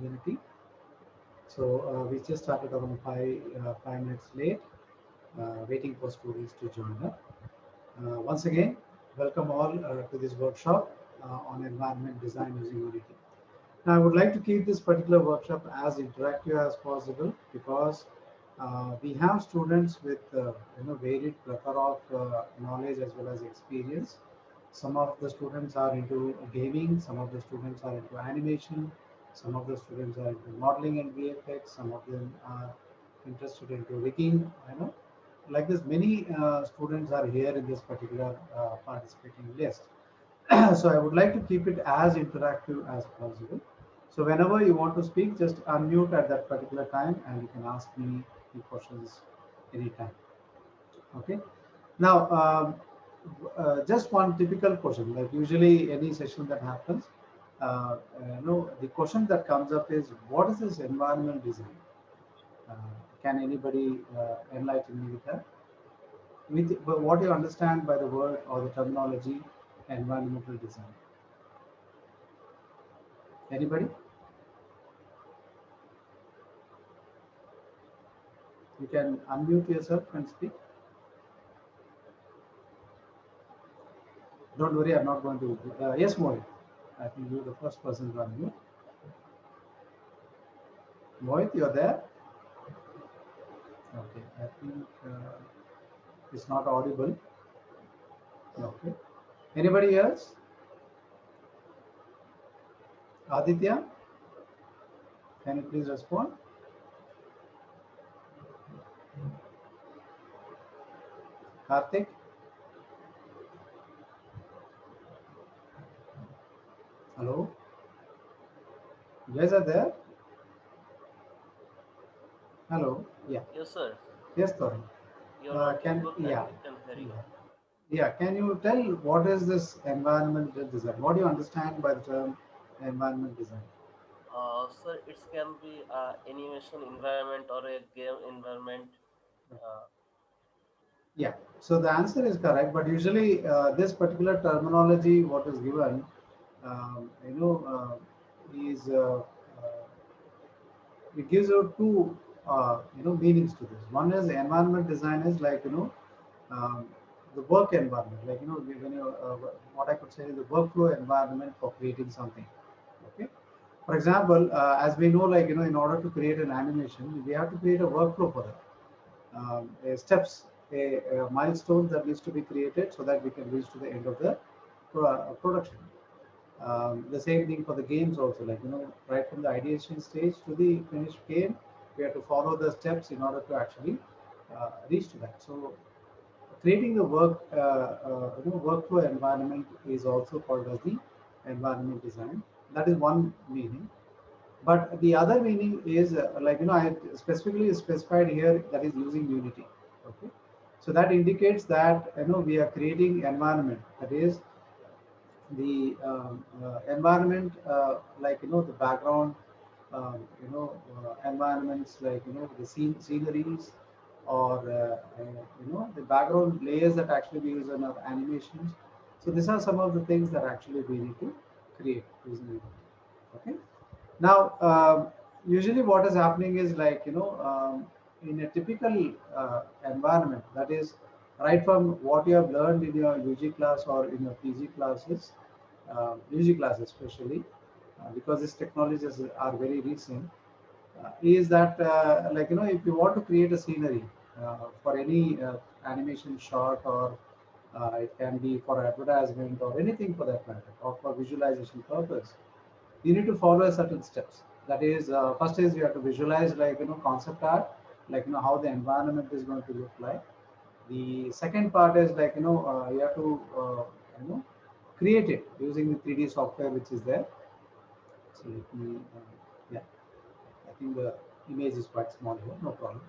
Unity. So we just started around 5 minutes late, waiting for students to join up. Once again, welcome all to this workshop on environment design using Unity. Now, I would like to keep this particular workshop as interactive as possible because we have students with varied plethora of knowledge as well as experience. Some of the students are into gaming, some of the students are into animation, some of the students are into modeling and VFX, some of them are interested into rigging. Like this, many students are here in this particular participating list. So I would like to keep it as interactive as possible. So whenever you want to speak, just unmute at that particular time and you can ask me the questions anytime. Okay. Now, just one typical question, like usually any session that happens, the question that comes up is, what is this environment design? Uh, can anybody enlighten me with that? But what do you understand by the word or the terminology environmental design? Anybody? You can unmute yourself and speak. Don't worry, I'm not going to. Yes, Mohit. I think you're the first person to unmute. Mohit, you're there? Okay. I think it's not audible. Okay. Anybody else? Aditya, can you please respond? Karthik? Hello? You guys are there? Hello? Yeah. Yes, sir. Yes, Tori. You're audible and Yeah. we can hear you. Yeah. Yeah, can you tell what is this environmental design? What do you understand by the term environment design? Sir, it can be animation environment or a game environment. Uh, Yeah, so the answer is correct, but usually this particular terminology, what is given, is it gives you two meanings to this. One is environment design is like um, the work environment, like when you what I could say is the workflow environment for creating something. Okay, for example, as we know, like in order to create an animation, we have to create a workflow for that. Steps, a milestone that needs to be created so that we can reach to the end of the production. The same thing for the games also, like right from the ideation stage to the finished game, we have to follow the steps in order to actually reach to that. So creating the workflow environment is also called as the environment design. That is one meaning. But the other meaning is I specifically specified here that is using Unity. Okay, so that indicates that we are creating environment, that is the environment, the background, environments, like the sceneries, or the background layers that actually we use in our animations. So these are some of the things that actually we need to create using Unity. Okay. Now, usually what is happening is, like in a typical environment, that is right from what you have learned in your UG class or in your PG classes, UG classes especially, because these technologies are very recent, is that if you want to create a scenery for any animation shot, or it can be for advertisement or anything for that matter, or for visualization purpose, you need to follow certain steps. That is, first is you have to visualize, like concept art, like how the environment is going to look like. The second part is, like you have to you know create it using the 3D software which is there. So let me yeah, I think the image is quite small here, no problem.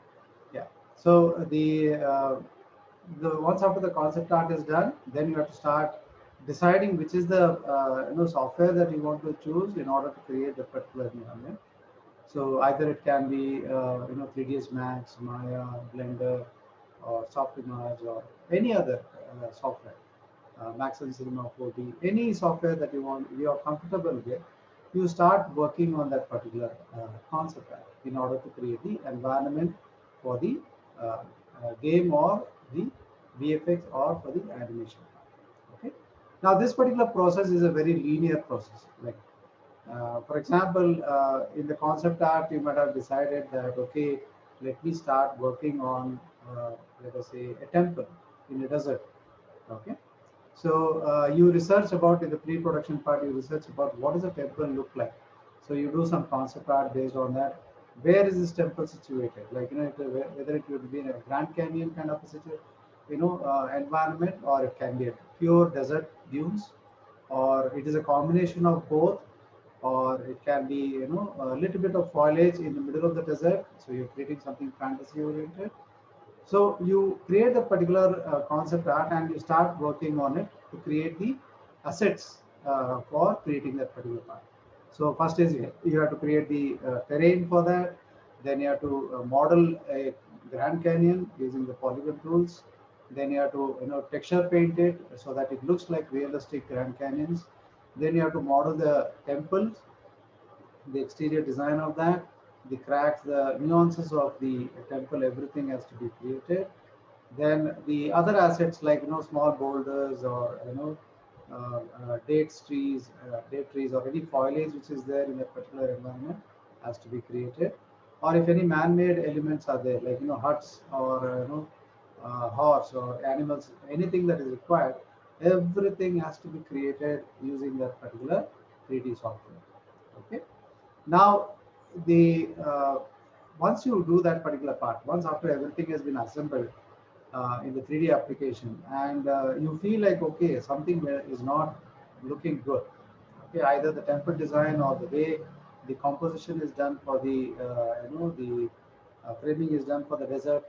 Yeah. So the once after the concept art is done, then you have to start deciding which is the software that you want to choose in order to create the particular environment. So either it can be 3ds Max, Maya, Blender, or Softimage, or any other software, Max and Cinema 4D, any software that you are comfortable with. you start working on that particular concept art in order to create the environment for the game or the VFX or for the animation part. Okay. Now this particular process is a very linear process. Like for example, in the concept art, you might have decided that okay, let me start working on let us say a temple in a desert. Okay. So you research about in the pre-production part, you research about what does a temple look like. So you do some concept art based on that. Where is this temple situated? Like whether it would be in a Grand Canyon kind of a environment, or it can be a pure desert dunes, or it is a combination of both, or it can be a little bit of foliage in the middle of the desert. So you're creating something fantasy oriented, so you create a particular concept art and you start working on it to create the assets for creating that particular part. So first is you have to create the terrain for that. Then you have to model a Grand Canyon using the polygon tools. Then you have to texture paint it so that it looks like realistic Grand Canyons. Then you have to model the temples, the exterior design of that, the cracks, the nuances of the temple, everything has to be created. Then the other assets like small boulders or date trees or any foliage which is there in a particular environment has to be created. Or if any man-made elements are there, like huts or horse or animals, anything that is required, everything has to be created using that particular 3D software. Okay. Now, the once you do that particular part, once after everything has been assembled in the 3D application, and you feel like okay, something is not looking good. Okay, either the temple design or the way the composition is done for the the framing is done for the desert,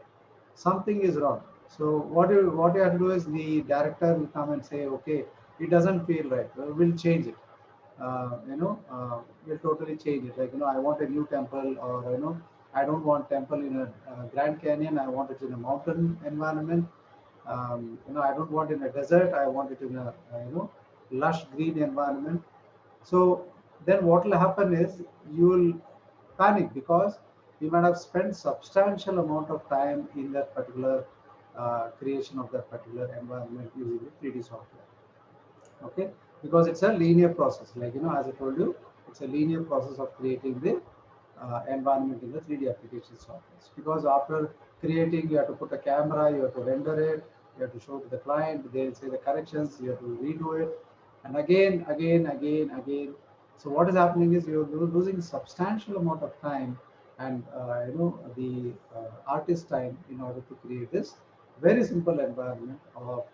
something is wrong. So what you have to do is the director will come and say, okay, it doesn't feel right. We'll change it. Will totally change it. Like, I want a new temple, or, I don't want temple in a Grand Canyon. I want it in a mountain environment. I don't want it in a desert. I want it in a, lush green environment. So then what will happen is you will panic because you might have spent substantial amount of time in that particular creation of that particular environment using the 3D software. Okay, because it's a linear process, like as I told you, it's a linear process of creating the environment in the 3D application software. Because after creating, you have to put a camera, you have to render it, you have to show to the client, they'll say the corrections, you have to redo it, and again. So what is happening is you're losing substantial amount of time and the artist time in order to create this very simple environment of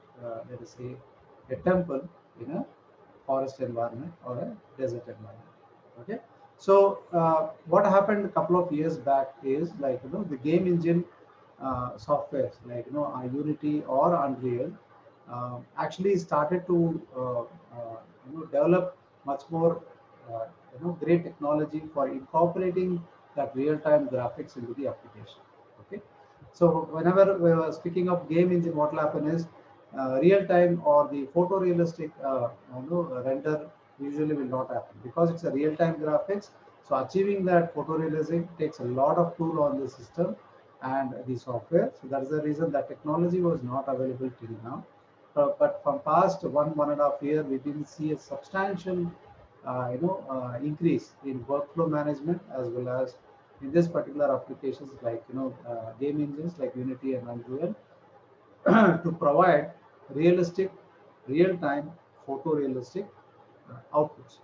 let us say a temple in a forest environment or a desert environment. Okay, so what happened a couple of years back is, like the game engine softwares like Unity or Unreal actually started to develop much more great technology for incorporating that real-time graphics into the application. Okay, so whenever we were speaking of game engine, what will happen is real time or the photorealistic render usually will not happen because it's a real time graphics. So achieving that photorealism takes a lot of tool on the system and the software. So that's the reason that technology was not available till now. But from past 1.5 year, we didn't see a substantial increase in workflow management, as well as in this particular applications like game engines like Unity and Unreal to provide realistic, real-time, photorealistic outputs.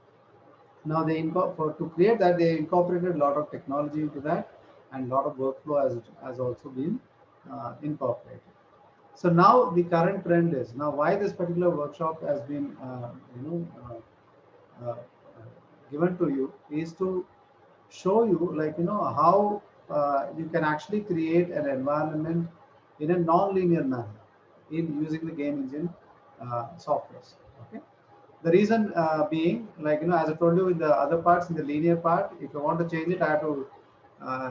Now to create that, they incorporated a lot of technology into that, and a lot of workflow has also been incorporated. So now the current trend is, now why this particular workshop has been uh, given to you is to show you, like how you can actually create an environment in a non-linear manner in using the game engine softwares. Okay, the reason being, like as I told you in the other parts, in the linear part, if I want to change it, I have to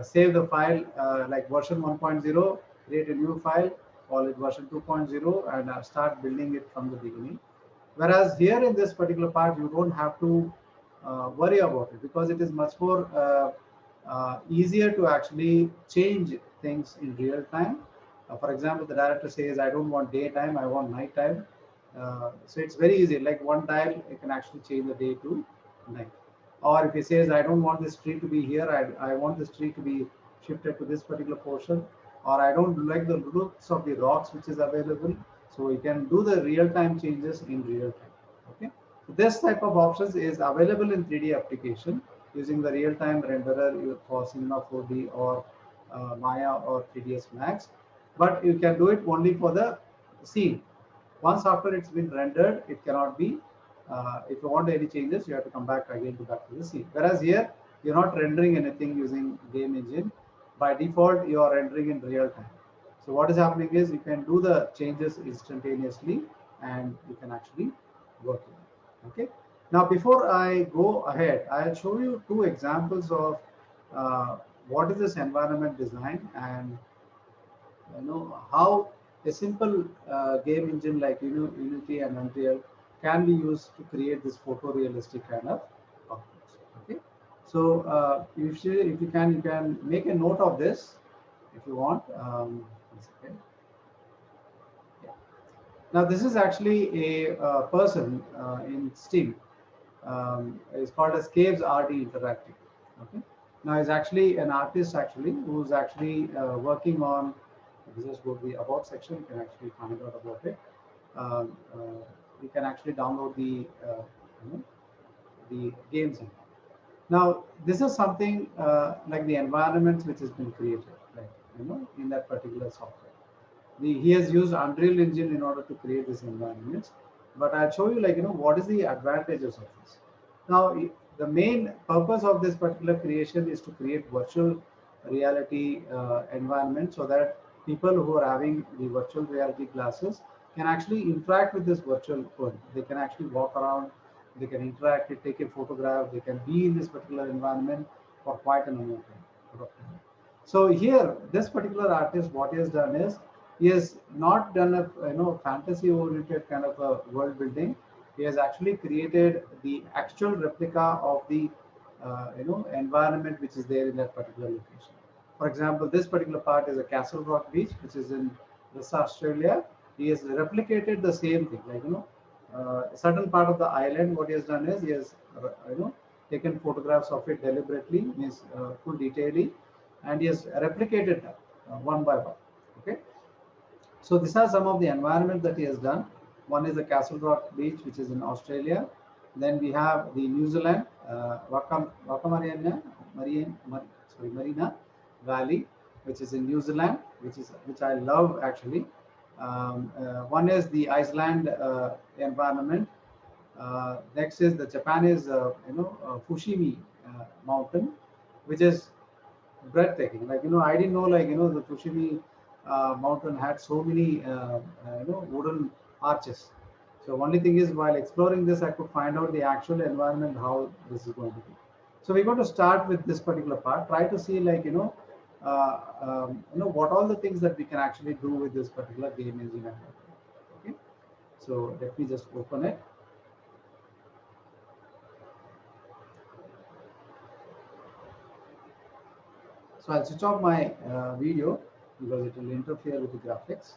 save the file like version 1.0, create a new file, call it version 2.0, and start building it from the beginning. Whereas here in this particular part, you don't have to worry about it, because it is much more easier to actually change things in real time. For example, the director says, I don't want daytime, I want nighttime. So it's very easy. Like one dial, it can actually change the day to night. Or if he says, I don't want this tree to be here, I want this tree to be shifted to this particular portion, or I don't like the looks of the rocks which is available. So we can do the real-time changes in real time. Okay. So this type of options is available in 3D application using the real-time renderer for Cinema 4D or Maya or 3ds Max, but you can do it only for the scene. Once after it's been rendered, it cannot be, if you want any changes, you have to come back again to back to the scene. Whereas here, you're not rendering anything using game engine. By default, you are rendering in real time. So what is happening is you can do the changes instantaneously and you can actually work it. Okay. Now, before I go ahead, I'll show you two examples of what is this environment design, and how a simple game engine like Unity and Unreal can be used to create this photorealistic kind of outputs. Okay, so if you can make a note of this if you want. One second. Yeah. Now this is actually a person in Steam. It's called as Caves RD Interactive. Okay. Now he's actually an artist actually who's actually working on. If you just go to the about section, you can actually find out about it. You can actually download the games in. Now this is something like the environments which has been created, like in that particular software. He has used Unreal Engine in order to create these environments, but I'll show you what is the advantages of this. Now the main purpose of this particular creation is to create virtual reality environment, so that people who are having the virtual reality glasses can actually interact with this virtual world. They can actually walk around, they can interact, they take a photograph, they can be in this particular environment for quite an amount of time. So here, this particular artist, what he has done is, he has not done a fantasy-oriented kind of a world building. He has actually created the actual replica of the environment which is there in that particular location. For example, this particular part is a Castle Rock Beach, which is in West Australia. He has replicated the same thing, a certain part of the island. What he has done is he has taken photographs of it deliberately, means full detailing, and he has replicated that one by one. Okay. So these are some of the environment that he has done. One is the Castle Rock Beach, which is in Australia. Then we have the New Zealand, Marina Valley, which is in New Zealand, which I love actually. One is the Iceland environment. Next is the Japanese, Fushimi mountain, which is breathtaking. I didn't know the Fushimi mountain had so many wooden arches. So only thing is, while exploring this, I could find out the actual environment, how this is going to be. So we're going to start with this particular part. Try to see what all the things that we can actually do with this particular game engine. Okay. So let me just open it. So I'll switch off my video because it will interfere with the graphics.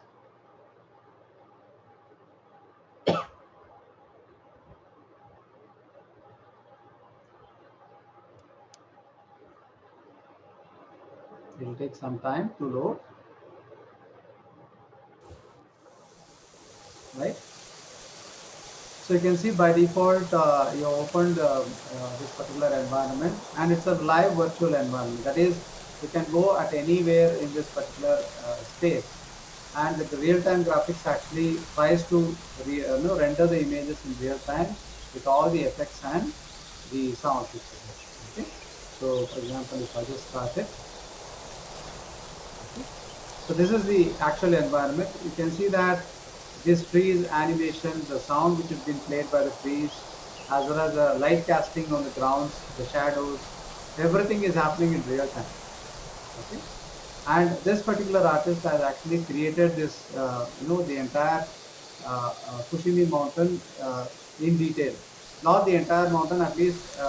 It will take some time to load, right? So you can see by default you opened this particular environment, and it's a live virtual environment. That is, you can go at anywhere in this particular space, and the real-time graphics actually tries to render the images in real time with all the effects and the sound. Okay. So for example, if I just start it. So this is the actual environment. You can see that this trees animation, the sound which has been played by the trees, as well as the light casting on the grounds, the shadows, everything is happening in real time. Okay. And this particular artist has actually created this, the entire Fushimi mountain in detail. not the entire mountain, at least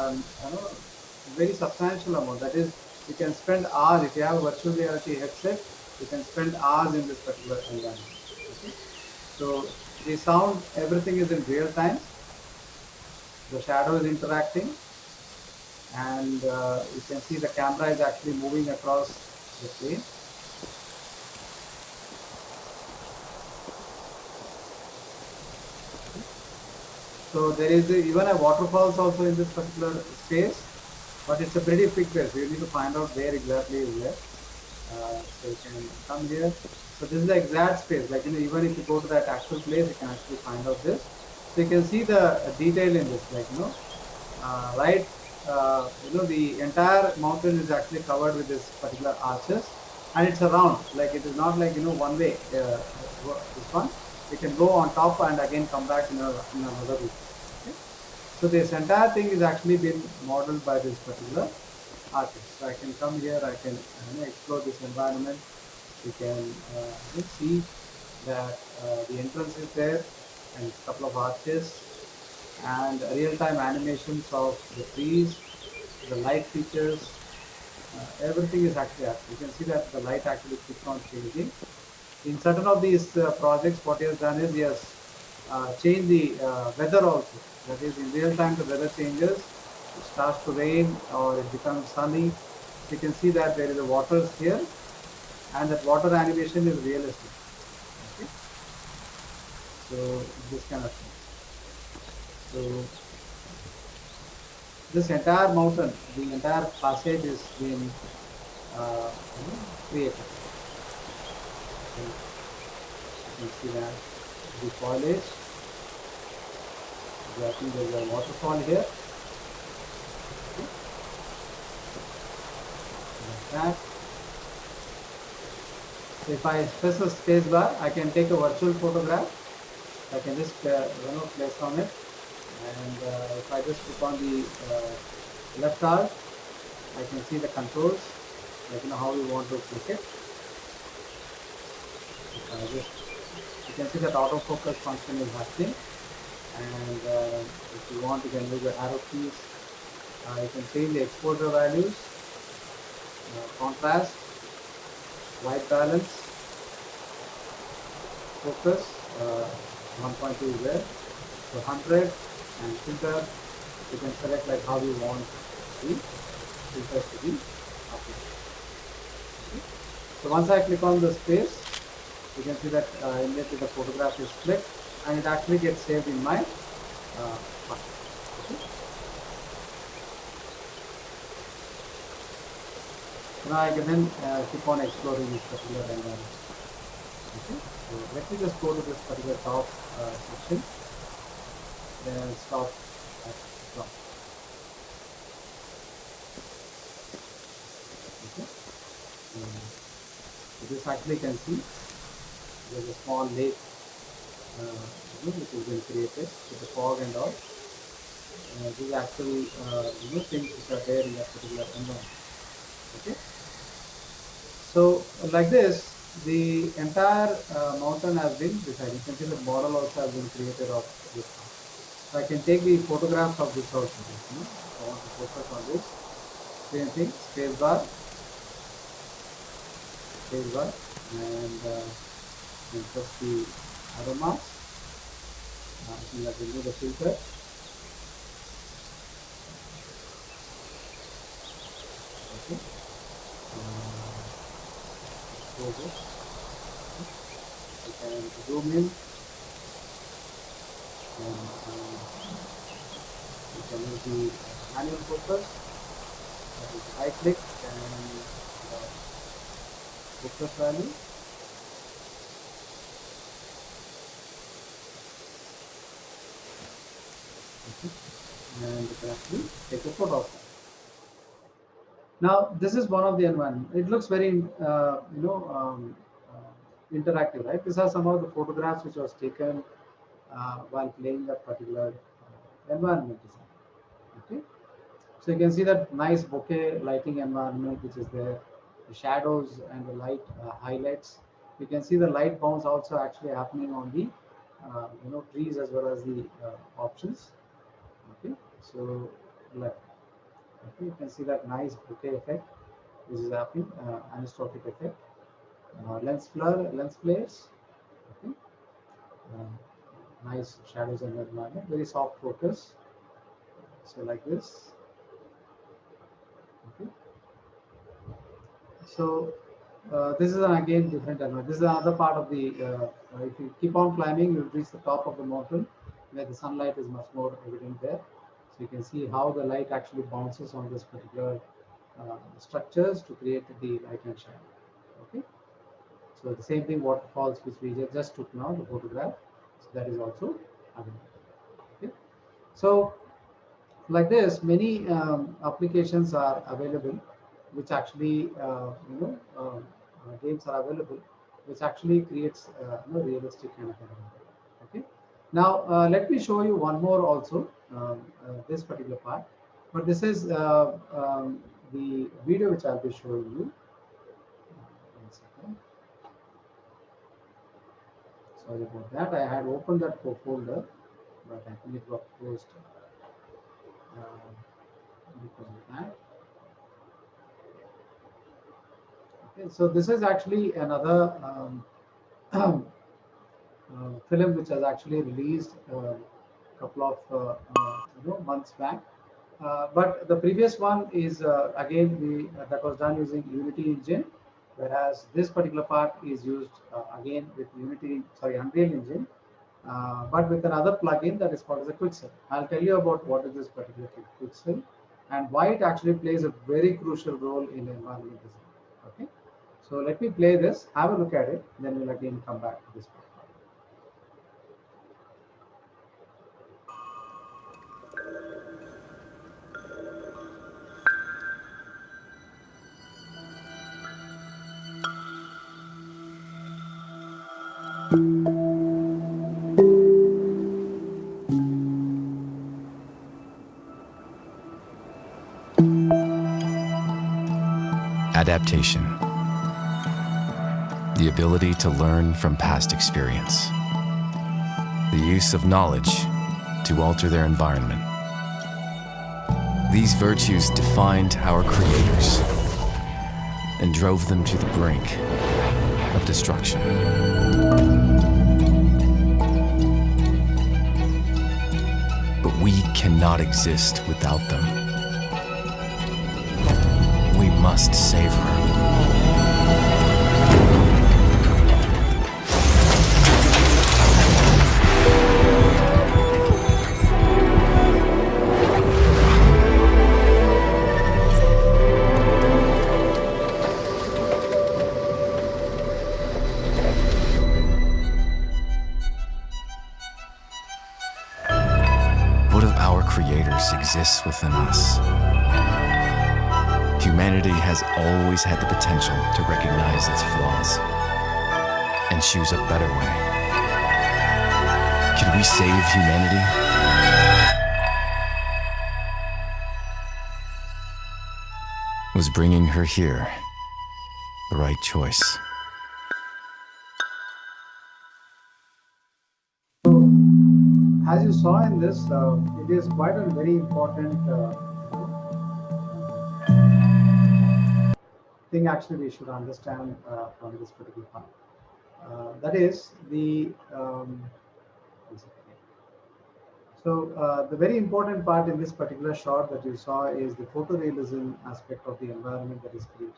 very substantial amount. That is, you can spend hours if you have a virtual reality headset. You can spend hours in this particular environment. Okay, so the sound, everything is in real time. The shadow is interacting, and you can see the camera is actually moving across the plane. So there is even a waterfalls also in this particular space, but it's a pretty big place. You need to find out where exactly is there. So you can come here. So this is the exact space. Like, even if you go to that actual place, you can actually find out this. So you can see the detail in this. Like, right. The entire mountain is actually covered with this particular arches, and it's around. Like, it is not like one way. This one, you can go on top and again come back in another route. Okay? So this entire thing is actually been modeled by this particular artist. So I can come here, I can explore this environment. You can see that the entrance is there and a couple of arches and real-time animations of the trees, the light features, everything is actually active. You can see that the light actually keeps on changing. In certain of these projects, what he has done is he has changed the weather also. That is, in real time, the weather changes. It starts to rain or it becomes sunny. So you can see that there is a water here, and that water animation is realistic. Okay? So this kind of thing. So this entire mountain, the entire passage is being created. So you can see that the foliage. I think there's a waterfall here. Like that. So if I press the space bar, I can take a virtual photograph. I can just place on it, and if I just click on the left arc, I can see the controls, like how we want to click it. You can see that autofocus function is happening, and if you want, you can use the arrow keys. You can change the exposure values, contrast, white balance, focus. 1.2 is there, so 100, and filter. You can select like how you want the filters to be applied. Okay. So once I click on the space, you can see that immediately the photograph is clicked, and it actually gets saved in my file. Okay. Now I can then keep on exploring this particular environment. Okay. So let me just go to this particular top section. Then stop at top. Okay. So this actually can see there's a small lake which has been created with the fog and all. This is actually things which are there in that particular environment. Okay. So like this, the entire mountain has been decided. You can see the model also has been created of this. So I can take the photographs of this also. I want to focus on this. Same thing, space bar, and press the arrow marks. I think that will do the filter. Okay. This. You can zoom in, and you can use the manual focus. That is right click and focus value. Okay. And you can actually take a photo of that. Now this is one of the environment. It looks very interactive, right? These are some of the photographs which was taken while playing that particular environment design. Okay, so you can see that nice bokeh lighting environment which is there, the shadows and the light highlights. You can see the light bounce also actually happening on the trees as well as the options. Okay, so left. Okay, you can see that nice bouquet effect. This is happening, anisotropic effect. Lens flares. Okay, nice shadows and environment. Very soft focus. So like this. Okay, so this is again different environment. This is another part of the. If you keep on climbing, you reach the top of the mountain, where the sunlight is much more evident there. So you can see how the light actually bounces on this particular structures to create the light and shadow. Okay. So the same thing waterfalls which we just took now the photograph. So that is also available. Okay. So like this, many applications are available, which actually games are available, which actually creates realistic kind of environment. Okay. Now let me show you one more also this particular part, but this is the video which I'll be showing you. One second. Sorry about that. I had opened that folder, but I think it got closed because of that. Okay, so this is actually another film which was actually released a couple of months back. But the previous one is again that was done using Unity engine, whereas this particular part is used again with Unreal Engine, but with another plugin that is called as a Quixel. I'll tell you about what is this particular Quixel and why it actually plays a very crucial role in environment design. Okay, so let me play this, have a look at it, then we'll again come back to this part. Adaptation. The ability to learn from past experience. The use of knowledge to alter their environment. These virtues defined our creators and drove them to the brink of destruction. But we cannot exist without them. We must save her. What of our creators exists within us? Humanity has always had the potential to recognize its flaws and choose a better way. Can we save humanity? Was bringing her here the right choice? As you saw in this, it is quite a very important thing actually we should understand from this particular part. That is the the very important part in this particular shot that you saw is the photorealism aspect of the environment that is created.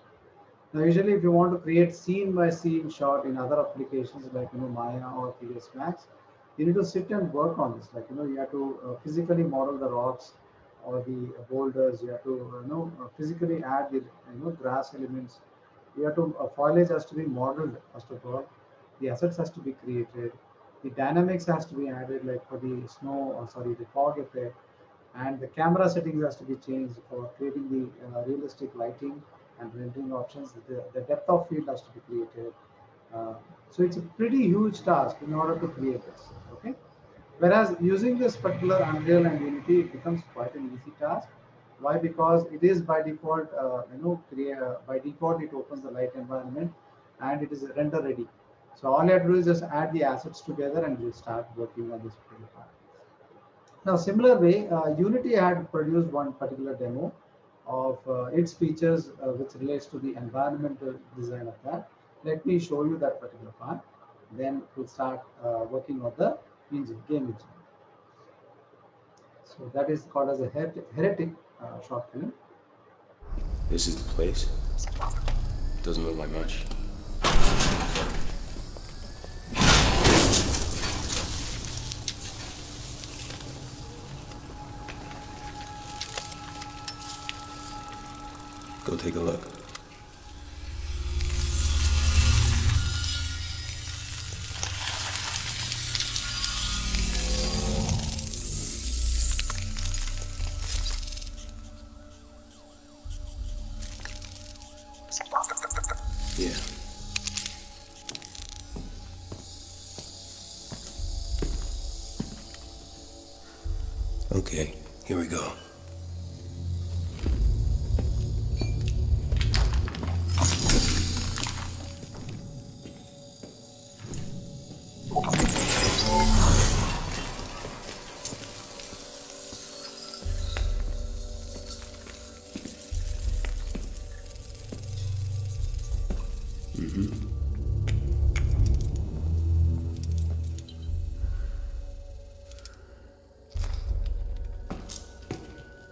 Now, usually, if you want to create scene by scene shot in other applications like Maya or 3ds Max, you need to sit and work on this. Like you have to physically model the rocks or the boulders. You have to physically add the grass elements. You have to foliage has to be modeled first of all. The assets has to be created. The dynamics has to be added, like for the snow or sorry the fog effect, and the camera settings has to be changed for creating the realistic lighting and rendering options. The depth of field has to be created. So it's a pretty huge task in order to create this. Okay, whereas using this particular Unreal and Unity, it becomes quite an easy task. Why? Because it is by default, by default it opens the light environment and it is render ready. So all you have to do is just add the assets together and you start working on this particular part. Now, similar way, Unity had produced one particular demo of its features which relates to the environmental design of that. Let me show you that particular part. Then we'll start working on the game engine. So that is called as a heretic short film. This is the place? Doesn't look like much. Go take a look. Yeah. Okay, here we go.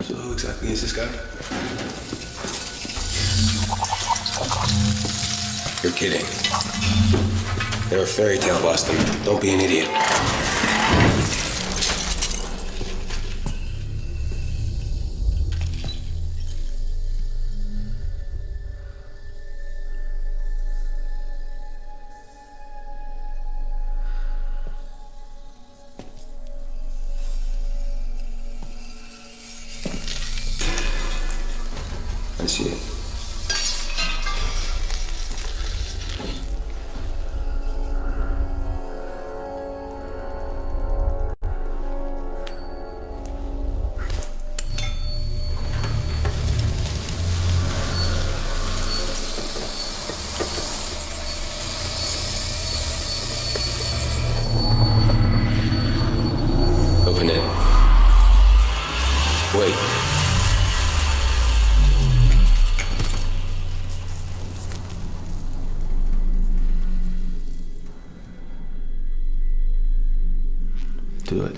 So who exactly is this guy? You're kidding. They're a fairy tale, Boston. Don't be an idiot. I see it. Open it. Wait. Do it.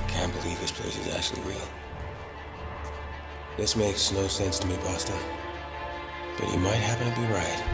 Can't believe this place is actually real. This makes no sense to me, Boston. But you might happen to be right.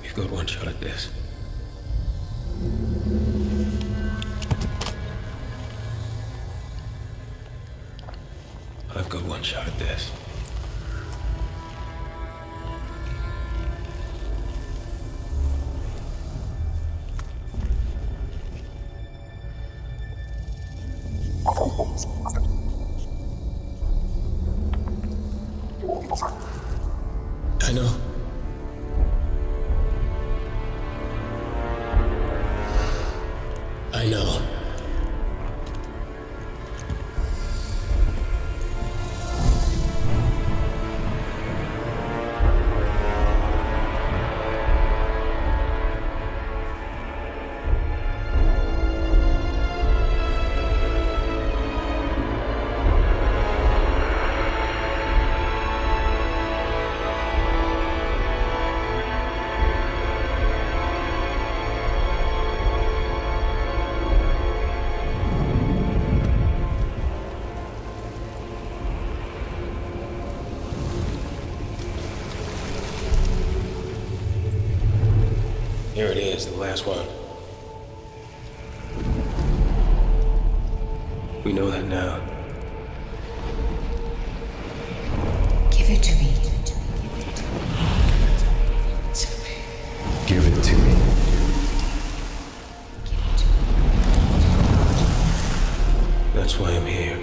We've got one shot at this. I've got one shot at this. I know. I know. Here it is, the last one. We know that now. Give it to me. Give it to me. That's why I'm here.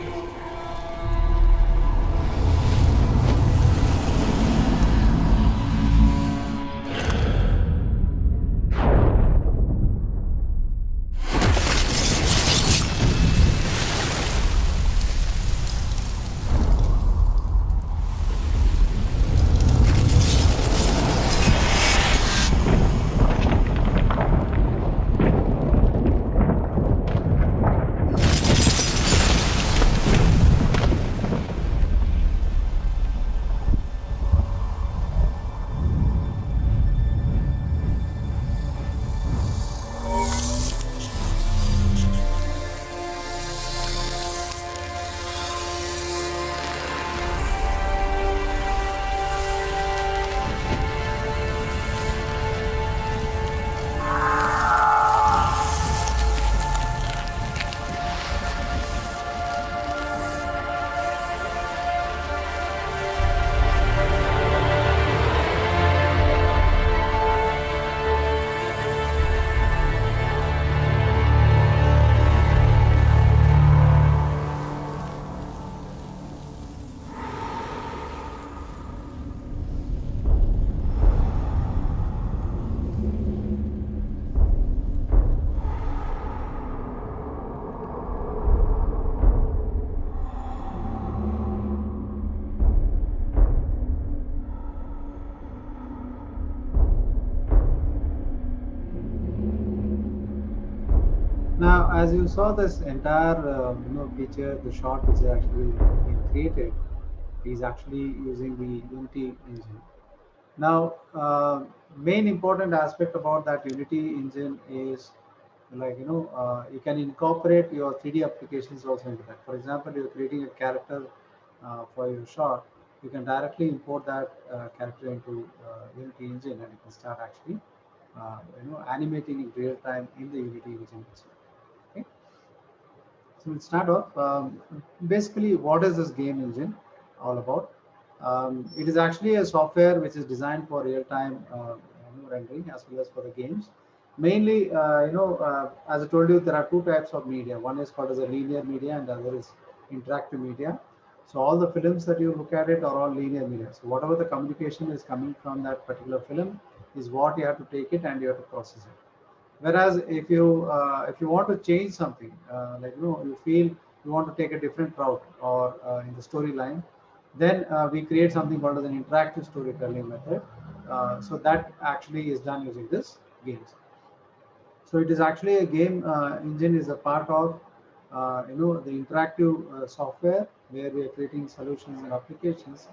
Now, as you saw, this entire feature, the shot which is actually being created, is actually using the Unity engine. Now, main important aspect about that Unity engine is you can incorporate your 3D applications also into that. For example, you're creating a character for your shot, you can directly import that character into Unity engine, and you can start actually animating in real time in the Unity engine itself. Okay. So we'll start off. Basically, what is this game engine all about? It is actually a software which is designed for real-time rendering as well as for the games. Mainly, as I told you, there are two types of media. One is called as a linear media, and the other is interactive media. So all the films that you look at it are all linear media. So whatever the communication is coming from that particular film is what you have to take it and you have to process it. Whereas if you want to change something, you feel you want to take a different route or in the storyline, then we create something called as an interactive storytelling method. So that actually is done using this games. So it is actually a game engine is a part of the interactive software where we are creating solutions and applications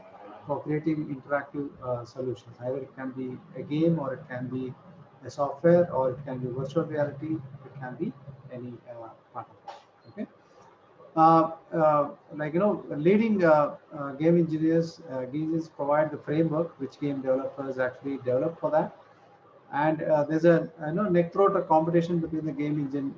for creating interactive solutions. Either it can be a game, or it can be a software, or it can be virtual reality. It can be any part of it. Okay. Leading game engineers provide the framework which game developers actually develop for that. And there's a neck throat a competition between the game engine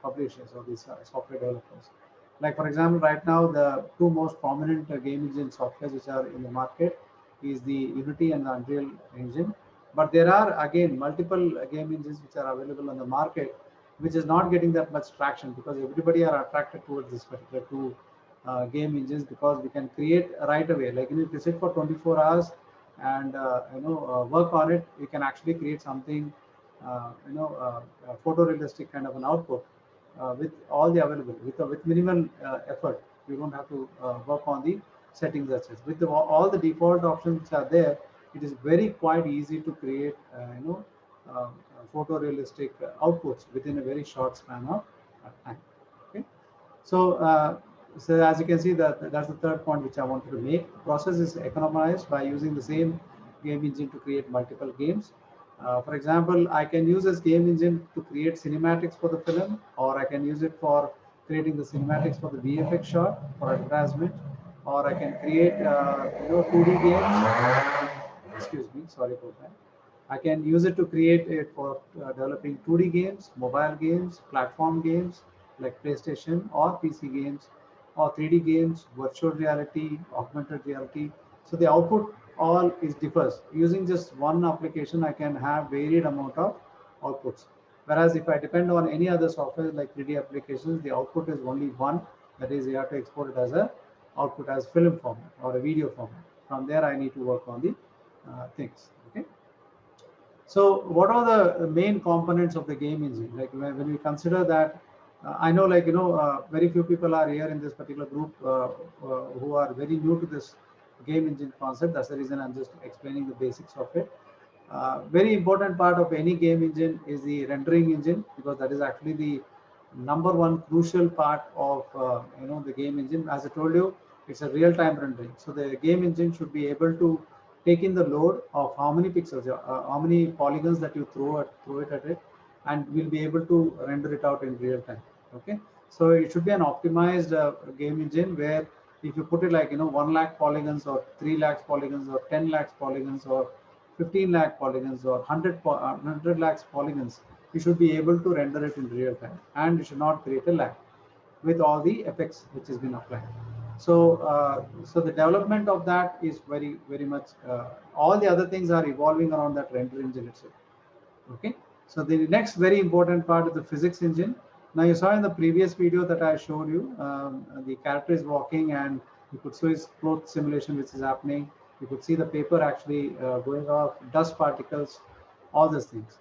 publishers or these software developers. Like for example, right now the two most prominent game engine softwares which are in the market is the Unity and the Unreal Engine. But there are again multiple game engines which are available on the market, which is not getting that much traction because everybody are attracted towards this particular two game engines, because we can create right away. Like if you sit for 24 hours, and work on it, you can actually create something, photorealistic kind of an output with all the available, with minimal effort. You don't have to work on the settings as such. With all the default options which are there, it is very quite easy to create photorealistic outputs within a very short span of time. Okay. So, so as you can see, that's the third point which I wanted to make. The process is economized by using the same game engine to create multiple games. For example, I can use this game engine to create cinematics for the film, or I can use it for creating the cinematics for the VFX shot for advertisement, or I can create 2D games. Excuse me, sorry about that. I can use it to create it for developing 2D games, mobile games, platform games like PlayStation or PC games, or 3D games, virtual reality, augmented reality. So the output all is differs. Using just one application, I can have varied amount of outputs. Whereas if I depend on any other software like 3D applications, the output is only one. That is, you have to export it as a output as film format or a video format. From there, I need to work on the things. Okay. So what are the main components of the game engine? Like when we consider that, I know very few people are here in this particular group who are very new to this game engine concept. That's the reason I'm just explaining the basics of it. Very important part of any game engine is the rendering engine, because that is actually the number one crucial part of the game engine. As I told you, it's a real-time rendering. So the game engine should be able to take in the load of how many pixels, how many polygons that you throw it at it, and will be able to render it out in real time. Okay, so it should be an optimized game engine where if you put it like 1 lakh polygons or 3 lakhs polygons or 10 lakhs polygons or 15 lakh polygons or 100 lakhs polygons, you should be able to render it in real time, and you should not create a lag with all the effects which has been applied. So, so the development of that is very much. All the other things are evolving around that render engine itself. Okay. So the next very important part is the physics engine. Now you saw in the previous video that I showed you, the character is walking, and you could see his cloth simulation which is happening. You could see the paper actually going off, dust particles, all these things.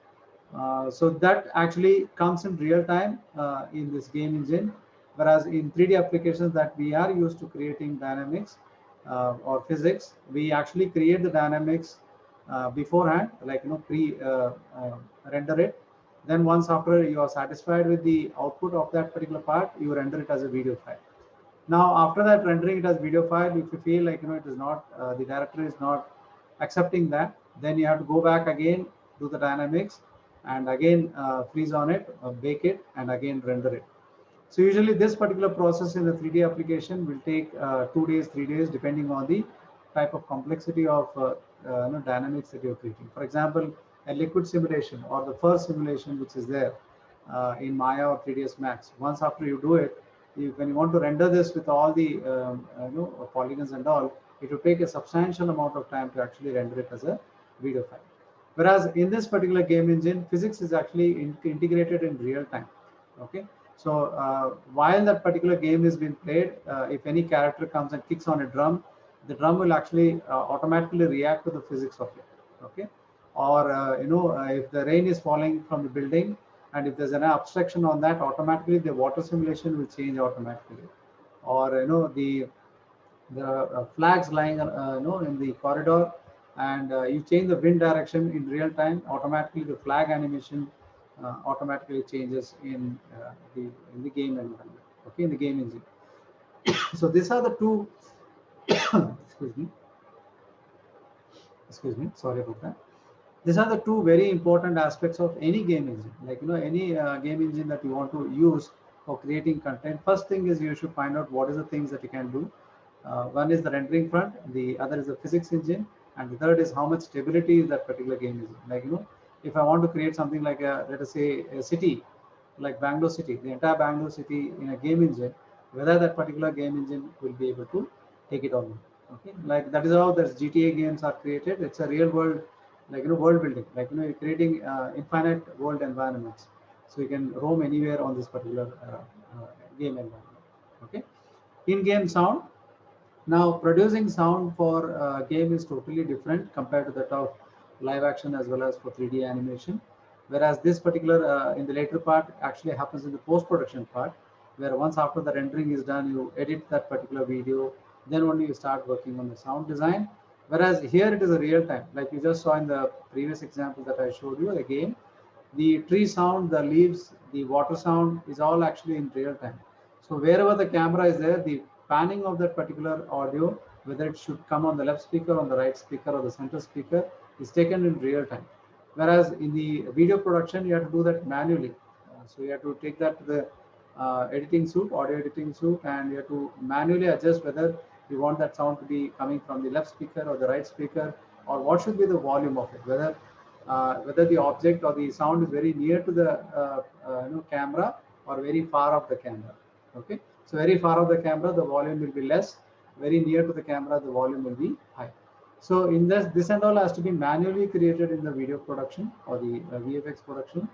So that actually comes in real time in this game engine, whereas in 3D applications that we are used to creating dynamics or physics, we actually create the dynamics beforehand, like render it. Then once after you are satisfied with the output of that particular part, you render it as a video file. Now after that rendering it as video file, if you feel like it is not the director is not accepting that, then you have to go back again, do the dynamics, and again freeze on it, bake it, and again render it. So usually this particular process in the 3D application will take 2 days, 3 days, depending on the type of complexity of dynamics that you're creating. For example, a liquid simulation or the first simulation which is there in Maya or 3ds Max. Once after you do it, when you want to render this with all the polygons and all, it will take a substantial amount of time to actually render it as a video file. Whereas in this particular game engine, physics is actually integrated in real time. Okay. So while that particular game is being played, if any character comes and kicks on a drum, the drum will actually automatically react to the physics of it. Okay. Or if the rain is falling from the building, and if there's an obstruction on that, automatically the water simulation will change automatically. Or the flags lying in the corridor, and you change the wind direction in real time, automatically the flag animation automatically changes in the game environment. Okay, in the game engine. So these are the two excuse me, sorry about that. These are the two very important aspects of any game engine. Like any game engine that you want to use for creating content, first thing is you should find out what is the things that you can do. One is the rendering front, the other is the physics engine, and the third is how much stability is that particular game engine. Like if I want to create something like let us say a city like Bangalore city, the entire Bangalore city in a game engine, whether that particular game engine will be able to take it or not. Okay, like that is how the GTA games are created. It's a real world, like world building, like you're creating infinite world environments, so you can roam anywhere on this particular game environment. Okay, in-game sound. Now, producing sound for a game is totally different compared to that of live action as well as for 3D animation. Whereas this particular, in the later part, actually happens in the post-production part, where once after the rendering is done, you edit that particular video, then only you start working on the sound design. Whereas here it is a real time, like you just saw in the previous example that I showed you, the game, the tree sound, the leaves, the water sound is all actually in real time. So wherever the camera is there, the panning of that particular audio, whether it should come on the left speaker, on the right speaker, or the center speaker, is taken in real time. Whereas in the video production, you have to do that manually. So you have to take that to the editing suite, audio editing suite, and you have to manually adjust whether you want that sound to be coming from the left speaker or the right speaker, or what should be the volume of it, whether the object or the sound is very near to the camera or very far off the camera. Okay, so very far off the camera, the volume will be less. Very near to the camera, the volume will be high. So in this and all has to be manually created in the video production or the VFX production.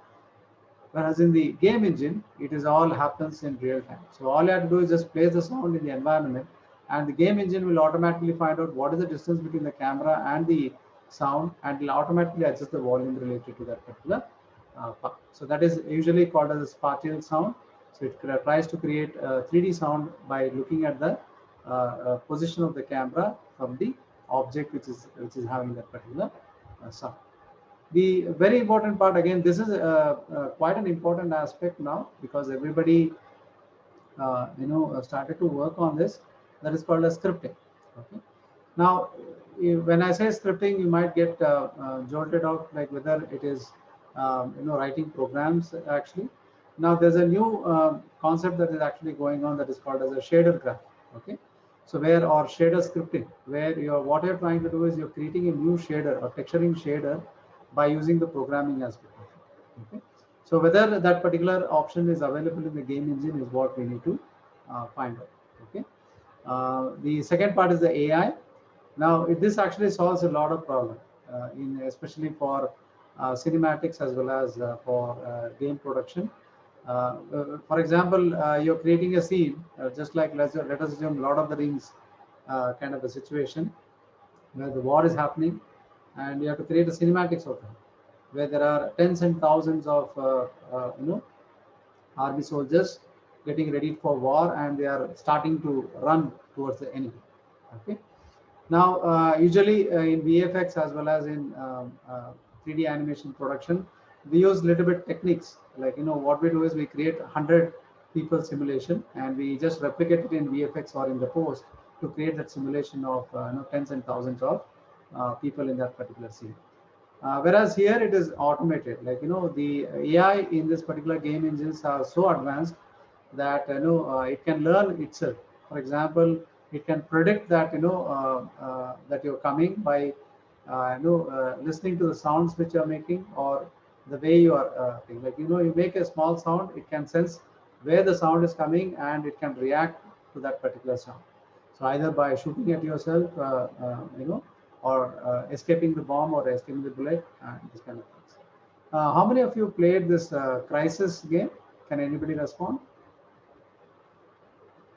Whereas in the game engine, it is all happens in real time. So all you have to do is just place the sound in the environment, and the game engine will automatically find out what is the distance between the camera and the sound, and will automatically adjust the volume related to that particular part. So that is usually called as a spatial sound. So it tries to create a 3D sound by looking at the position of the camera from the object which is having that particular sound. The very important part, again, this is quite an important aspect now, because everybody started to work on this. That is called as scripting. Okay. Now, when I say scripting, you might get jolted out, like whether it is writing programs actually. Now there's a new concept that is actually going on that is called as a shader graph. Okay. So or shader scripting, where what you're trying to do is you're creating a new shader or texturing shader by using the programming aspect of it. Okay. So whether that particular option is available in the game engine is what we need to find out. Okay. The second part is the AI. Now this actually solves a lot of problems, especially for cinematics as well as for game production. For example, you're creating a scene, just like let us assume Lord of the Rings kind of a situation where the war is happening, and you have to create a cinematics of it, where there are tens and thousands of army soldiers getting ready for war, and they are starting to run towards the enemy. Okay. Now, usually in VFX as well as in 3D animation production, we use little bit techniques. Like, what we do is we create 100 people simulation, and we just replicate it in VFX or in the post to create that simulation of tens and thousands of people in that particular scene. Whereas here it is automated. Like, the AI in this particular game engines are so advanced that it can learn itself. For example, it can predict that that you're coming by listening to the sounds which you're making, or the way you are like you make a small sound, it can sense where the sound is coming, and it can react to that particular sound. So either by shooting at yourself, or escaping the bomb or escaping the bullet, and this kind of things. How many of you played this Crysis game? Can anybody respond?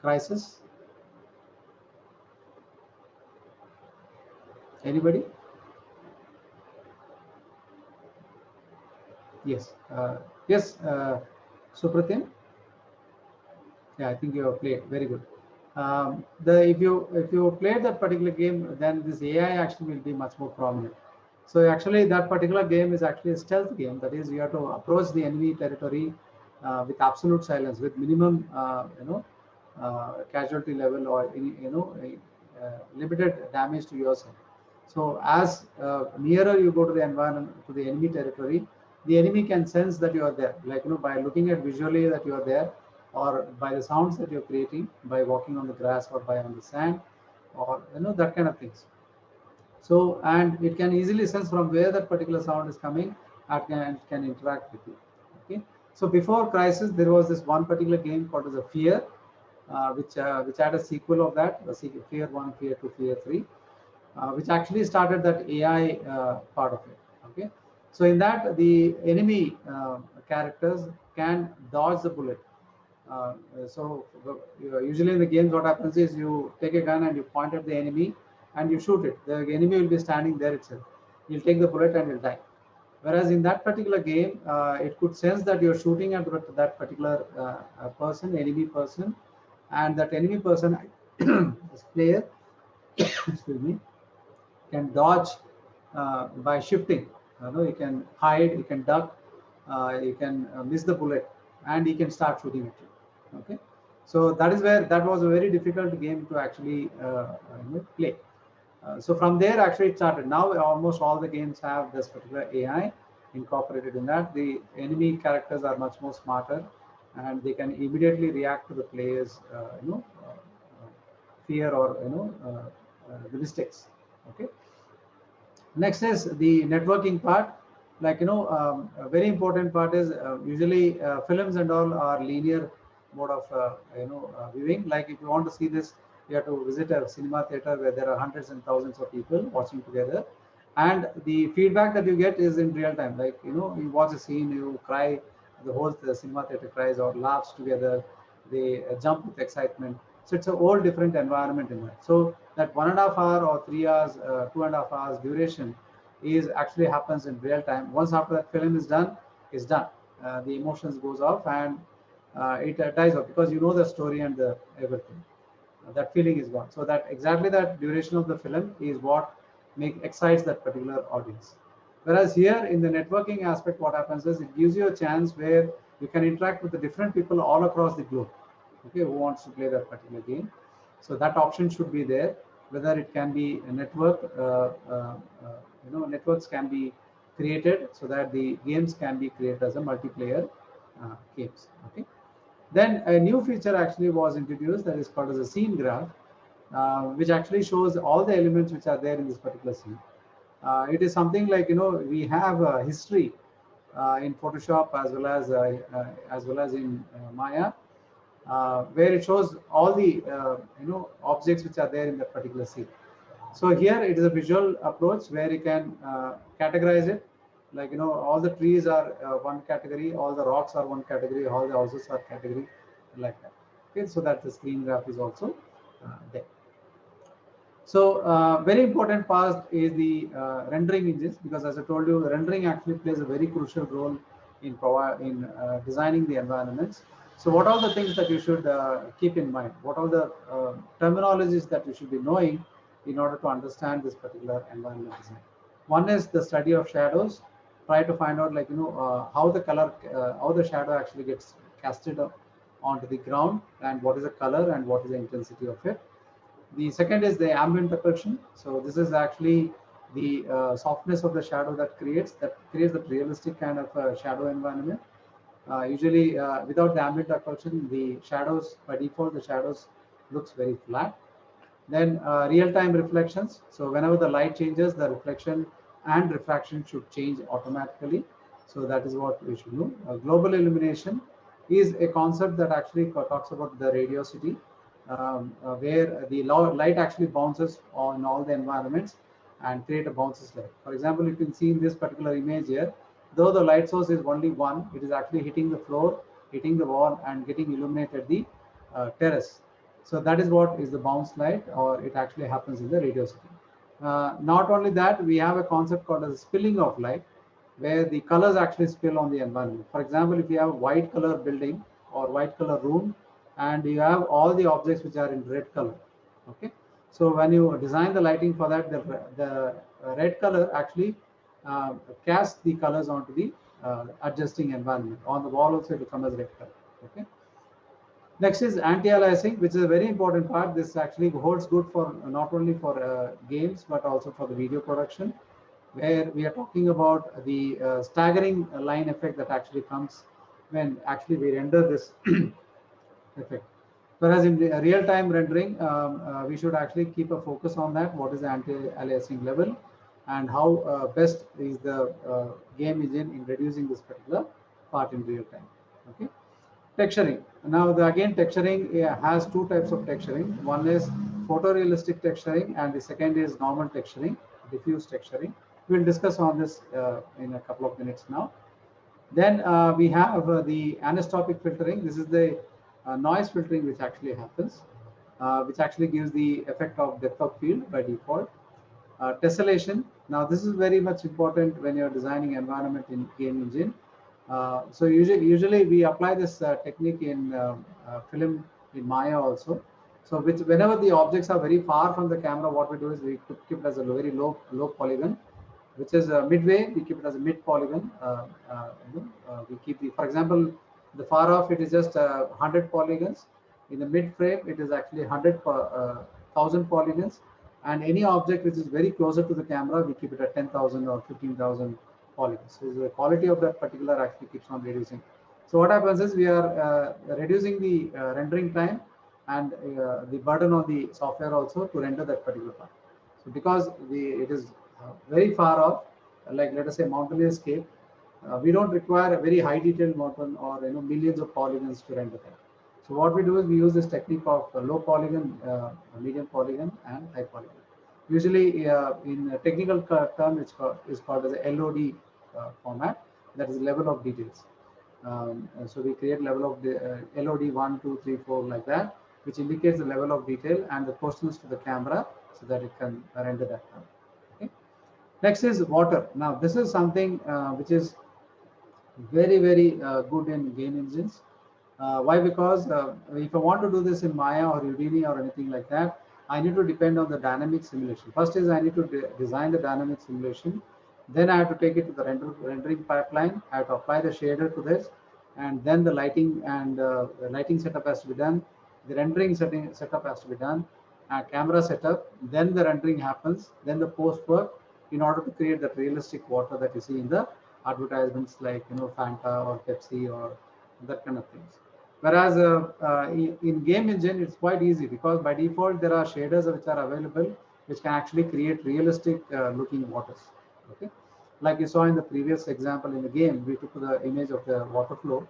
Crysis? Anybody? Yes. Yes, Supratim? Yeah, I think you have played. Very good. If you played that particular game, then this AI actually will be much more prominent. So actually, that particular game is actually a stealth game. That is, you have to approach the enemy territory with absolute silence, with minimum casualty level, or limited damage to yourself. So as nearer you go to the environment, to the enemy territory, the enemy can sense that you are there, like by looking at visually that you are there, or by the sounds that you're creating, by walking on the grass or by on the sand, or that kind of things. So, and it can easily sense from where that particular sound is coming, and can interact with you. Okay. So before Crysis, there was this one particular game called as a Fear, which had a sequel of that, Fear 1, Fear 2, Fear 3, which actually started that AI part of it. Okay. So in that, the enemy characters can dodge the bullet. So usually in the games, what happens is you take a gun and you point at the enemy and you shoot it. The enemy will be standing there itself. You'll take the bullet and you'll die. Whereas in that particular game, it could sense that you're shooting at that particular person, enemy person, and that enemy person, this player, excuse me, can dodge by shifting. You can hide, you can duck, you can miss the bullet, and you can start shooting at you. Okay, so that is where that was a very difficult game to actually play. So from there, actually, it started. Now almost all the games have this particular AI incorporated in that. The enemy characters are much more smarter, and they can immediately react to the players, fear or the mistakes. Okay. Next is the networking part. Like a very important part is usually films and all are linear mode of viewing. Like if you want to see this, you have to visit a cinema theater where there are hundreds and thousands of people watching together, and the feedback that you get is in real time. Like you watch a scene, you cry, the cinema theater cries or laughs together, they jump with excitement. So it's a whole different environment in that. So that 1.5 hour or 3 hours, 2.5 hours duration is actually happens in real time. Once after that film is done, it's done. The emotions goes off and it dies off because you know the story and the everything. That feeling is gone. So that exactly that duration of the film is what excites that particular audience. Whereas here in the networking aspect, what happens is it gives you a chance where you can interact with the different people all across the globe. Okay, who wants to play that particular game? So that option should be there. Whether it can be a network, networks can be created so that the games can be created as a multiplayer games. Okay. Then a new feature actually was introduced that is called as a scene graph, which actually shows all the elements which are there in this particular scene. It is something like we have a history in Photoshop as well as in Maya, where it shows all the objects which are there in that particular scene. So here it is a visual approach where you can categorize it. Like all the trees are one category, all the rocks are one category, all the houses are category, like that. Okay, so that the screen graph is also there. So very important part is the rendering engines, because as I told you, rendering actually plays a very crucial role in designing the environments. So what are the things that you should keep in mind? What are the terminologies that you should be knowing in order to understand this particular environment design? One is the study of shadows. Try to find out how the shadow actually gets casted onto the ground, and what is the color and what is the intensity of it. The second is the ambient occlusion. So this is actually the softness of the shadow that creates that realistic kind of shadow environment. Usually without the ambient occlusion, the shadows, by default, the shadows looks very flat. Then real-time reflections. So whenever the light changes, the reflection and refraction should change automatically. So that is what we should do. Global illumination is a concept that actually talks about the radiosity, where the light actually bounces on all the environments and create a bounces light. For example, you can see in this particular image here, though the light source is only one, it is actually hitting the floor, hitting the wall, and getting illuminated the terrace. So that is what is the bounce light, or it actually happens in the radiosity. Not only that, we have a concept called as spilling of light, where the colors actually spill on the environment. For example, if you have a white color building or white color room, and you have all the objects which are in red color. Okay, so when you design the lighting for that, the red color actually casts the colors onto the adjusting environment. On the wall also it will come as red color. Okay. Next is anti-aliasing, which is a very important part. This actually holds good for not only for games but also for the video production, where we are talking about the staggering line effect that actually comes when actually we render this effect. Whereas in the real-time rendering, we should actually keep a focus on that. What is the anti-aliasing level, and how best is the game engine in reducing this particular part in real time. Okay. Texturing. Now, again, texturing has two types of texturing. One is photorealistic texturing, and the second is normal texturing, diffuse texturing. We'll discuss on this in a couple of minutes now. Then we have the anisotropic filtering. This is the noise filtering which actually happens, which actually gives the effect of depth of field by default. Tessellation. Now this is very much important when you're designing environment in game engine. So usually we apply this technique in film in Maya also. So whenever the objects are very far from the camera, what we do is we keep it as a very low polygon, which is midway. We keep it as a mid polygon. We keep the, for example, the far off it is just 100 polygons. In the mid frame, it is actually 100,000 polygons, and any object which is very closer to the camera, we keep it at 10,000 or 15,000 polygons. So the quality of that particular actually keeps on reducing. So what happens is we are reducing the rendering time and the burden on the software also to render that particular part. So because it is very far off, like let us say mountainous cape, we don't require a very high detailed mountain or millions of polygons to render that. So what we do is we use this technique of low polygon, medium polygon, and high polygon. Usually, in a technical term, is called as a LOD format. That is level of details. So we create level of the LOD 1, 2, 3, 4 like that, which indicates the level of detail and the closeness to the camera, so that it can render that. Okay. Next is water. Now this is something which is very good in game engines. Why? Because if I want to do this in Maya or Houdini or anything like that, I need to depend on the dynamic simulation. First is I need to design the dynamic simulation. Then I have to take it to the rendering pipeline. I have to apply the shader to this, and then the lighting and the lighting setup has to be done. The rendering setup has to be done. Camera setup. Then the rendering happens. Then the post work in order to create that realistic water that you see in the advertisements like Fanta or Pepsi or that kind of things. Whereas in game engine, it's quite easy because by default there are shaders which are available which can actually create realistic looking waters. Okay, like you saw in the previous example in the game, we took the image of the water flow.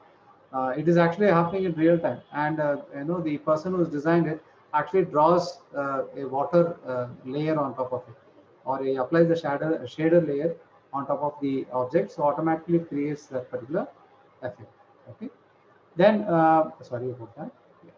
It is actually happening in real time, and the person who's designed it actually draws a water layer on top of it, or he applies the shader layer on top of the object, so automatically creates that particular effect. Okay. Then, sorry about that. Yeah.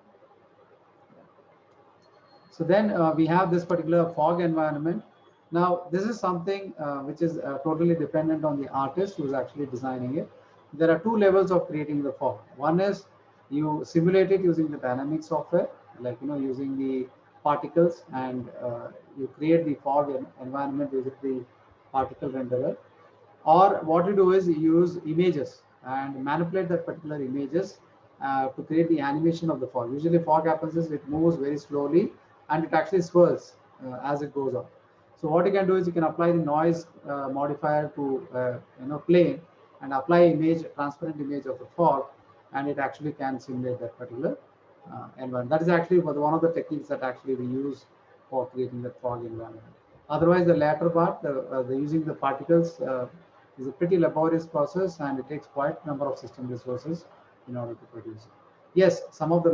So then we have this particular fog environment. Now, this is something which is totally dependent on the artist who is actually designing it. There are two levels of creating the fog. One is you simulate it using the dynamic software, like using the particles, and you create the fog environment using the particle renderer. Or what you do is you use images and manipulate that particular images to create the animation of the fog. Usually fog happens is it moves very slowly and it actually swirls as it goes on. So what you can do is you can apply the noise modifier to plane and apply transparent image of the fog, and it actually can simulate that particular environment. That is actually one of the techniques that actually we use for creating that fog environment. Otherwise, the latter part, the using the particles is a pretty laborious process, and it takes quite a number of system resources in order to produce it. Yes, some of the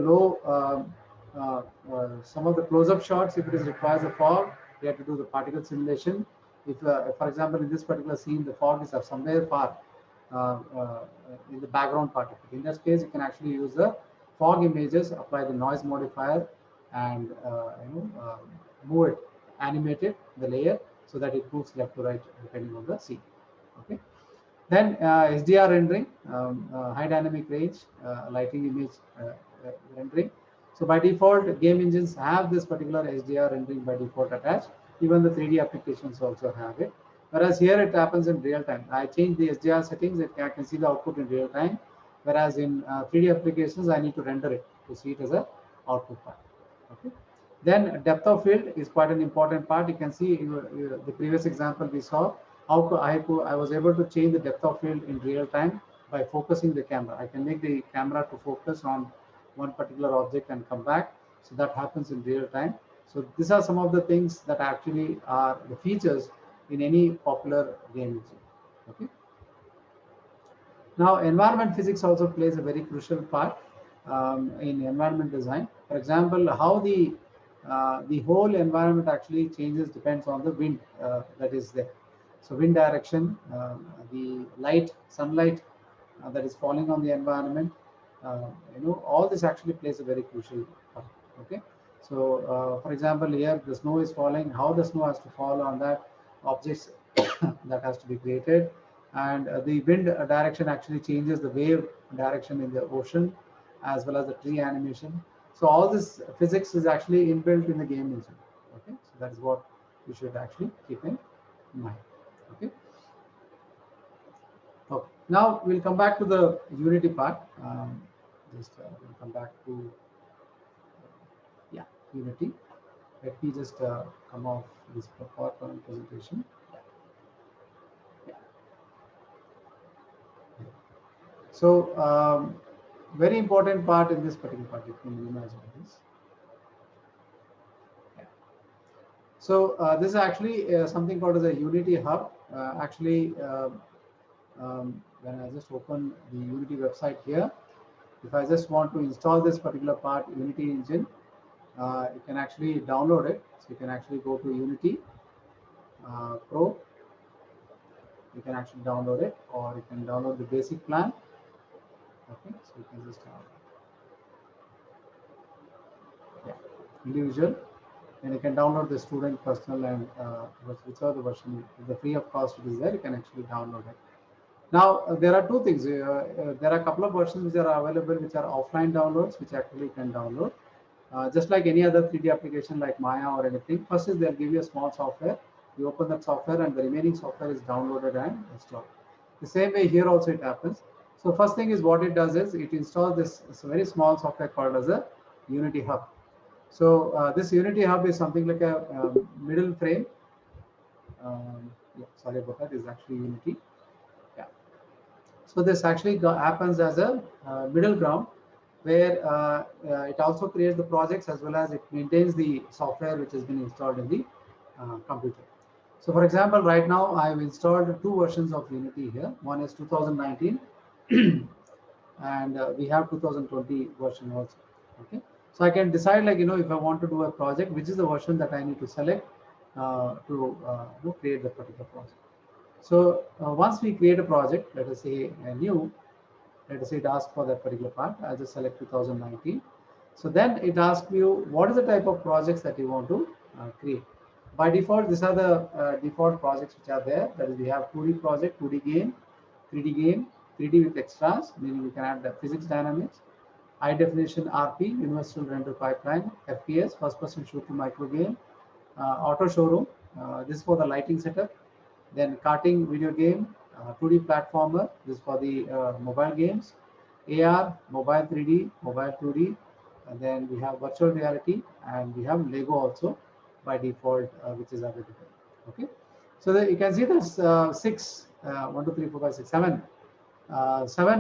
some of the close-up shots, if it is requires a fog, we have to do the particle simulation. If, for example, in this particular scene, the fog is somewhere far in the background part of it. In that case, you can actually use the fog images, apply the noise modifier, and move it, animate it, the layer, so that it moves left to right depending on the scene. Okay. Then SDR rendering, high dynamic range, lighting image rendering. So by default, game engines have this particular SDR rendering by default attached. Even the 3D applications also have it. Whereas here it happens in real time. I change the SDR settings, I can see the output in real time. Whereas in 3D applications, I need to render it to see it as a output part. Okay. Then depth of field is quite an important part. You can see the previous example we saw how I was able to change the depth of field in real time by focusing the camera. I can make the camera to focus on one particular object and come back. So that happens in real time. So these are some of the things that actually are the features in any popular game engine. Okay. Now, environment physics also plays a very crucial part in environment design. For example, how the whole environment actually changes depends on the wind that is there. So wind direction, the light, sunlight that is falling on the environment, all this actually plays a very crucial part. Okay, so for example, here the snow is falling. How the snow has to fall on that objects that has to be created, and the wind direction actually changes the wave direction in the ocean, as well as the tree animation. So all this physics is actually inbuilt in the game engine. Okay, so that is what you should actually keep in mind. Okay. Okay. Now we'll come back to the Unity part. We'll come back to Unity. Let me just come off this PowerPoint presentation. Yeah. So very important part in this particular part. You can imagine this. Yeah. So this is actually something called as a Unity Hub. When I just open the Unity website here, if I just want to install this particular part, Unity engine, you can actually download it. So you can actually go to Unity Pro. You can actually download it, or you can download the basic plan. Okay, so you can just individual, and you can download the student, personal, and whichever the version, the free of cost it is there, you can actually download it. Now, there are two things. There are a couple of versions which are available, which are offline downloads, which actually you can download. Just like any other 3D application like Maya or anything. First is they'll give you a small software. You open that software and the remaining software is downloaded and installed. The same way here also it happens. So first thing is what it does is it installs this very small software called as a Unity Hub. So this Unity Hub is something like a middle frame. Sorry about that, is actually Unity. So this actually happens as a middle ground where it also creates the projects as well as it maintains the software which has been installed in the computer. So for example, right now I've installed two versions of Unity here. One is 2019 and we have 2020 version also. Okay, so I can decide, like, if I want to do a project, which is the version that I need to select to create the particular project. So once we create a project, let us say a new, let us say it asks for that particular part. I'll just select 2019. So then it asks you what is the type of projects that you want to create. By default, these are the default projects which are there. That is, we have 2D project, 2D game, 3D game, 3D with extras, meaning we can add the physics dynamics, high definition RP, universal render pipeline, FPS, first person shooter micro game, auto showroom. This is for the lighting setup. Then karting video game, 2D platformer, this is for the mobile games, AR, mobile 3D, mobile 2D, and then we have virtual reality, and we have Lego also by default, which is available. Okay, so you can see there's 7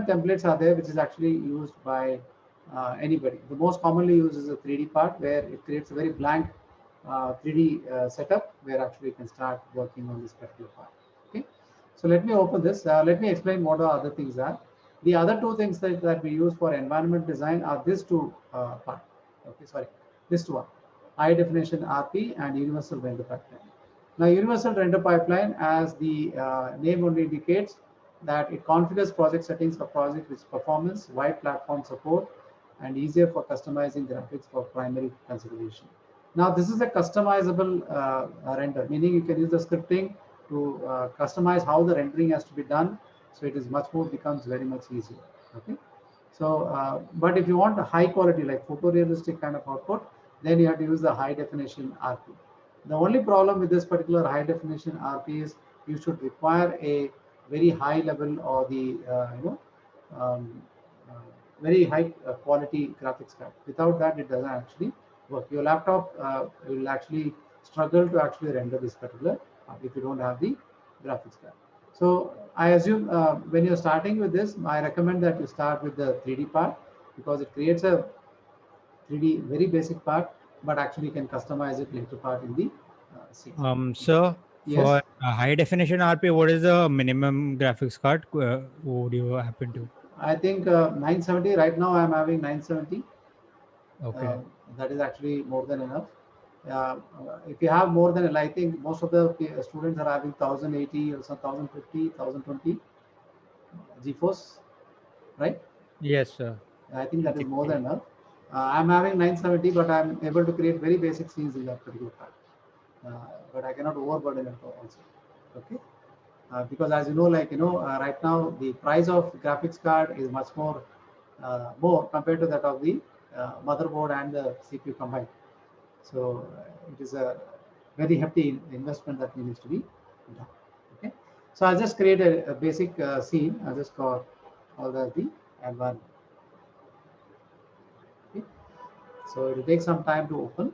templates are there, which is actually used by anybody. The most commonly used is a 3D part, where it creates a very blank 3D setup where actually you can start working on this particular part. Okay, so let me open this. Let me explain what the other things are. The other two things that we use for environment design are these two part. Okay, sorry, this two are high definition RP and universal render pipeline. Now, universal render pipeline, as the name only indicates, that it configures project settings for projects with performance, wide platform support, and easier for customizing graphics for primary consideration. Now, this is a customizable render, meaning you can use the scripting to customize how the rendering has to be done. So it is becomes very much easier. Okay. So, but if you want a high quality, like photorealistic kind of output, then you have to use the high definition RP. The only problem with this particular high definition RP is you should require a very high level or the very high quality graphics card. Without that, it doesn't actually work. Your laptop will actually struggle to actually render this particular if you don't have the graphics card. So I assume when you're starting with this, I recommend that you start with the 3D part, because it creates a 3D very basic part, but actually you can customize it later part in the scene. Sir, Yes. for high definition RP, what is the minimum graphics card? Would you happen to? I think 970. Right now, I'm having 970. Okay. That is actually more than enough. If you have more than, I think most of the students are having 1080 or 1050, 1020 GeForce, right? Yes, sir. I think that is more than enough. I'm having 970, but I'm able to create very basic scenes in that particular card. But I cannot overburden it also. Okay. Because as you know, right now the price of graphics card is much more compared to that of the motherboard and the CPU combined. So it is a very hefty investment that needs to be done. Okay. So I'll just create a basic scene. I'll just call all that the environment. Okay. So it will take some time to open.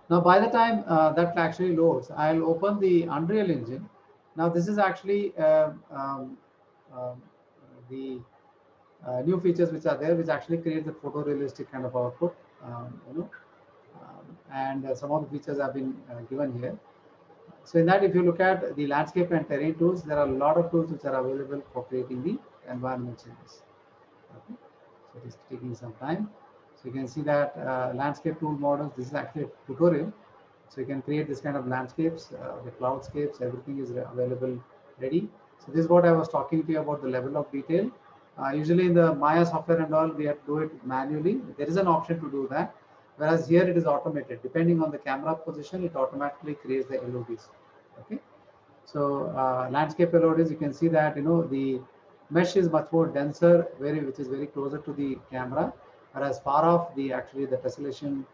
Now, by the time that actually loads, I'll open the Unreal Engine. Now, this is actually um, the new features which are there, which actually create the photorealistic kind of output. And some of the features have been given here. So in that, if you look at the landscape and terrain tools, there are a lot of tools which are available for creating the environments in this. Okay. So it is taking some time. So you can see that landscape tool models, this is actually a tutorial. So you can create this kind of landscapes, the cloudscapes, everything is available ready. So this is what I was talking to you about, the level of detail. Usually in the Maya software and all, we have to do it manually. There is an option to do that. Whereas here it is automated. Depending on the camera position, it automatically creates the LODs. Okay. So landscape LODs, you can see that, the mesh is much more denser, which is very closer to the camera, whereas far off the tessellation,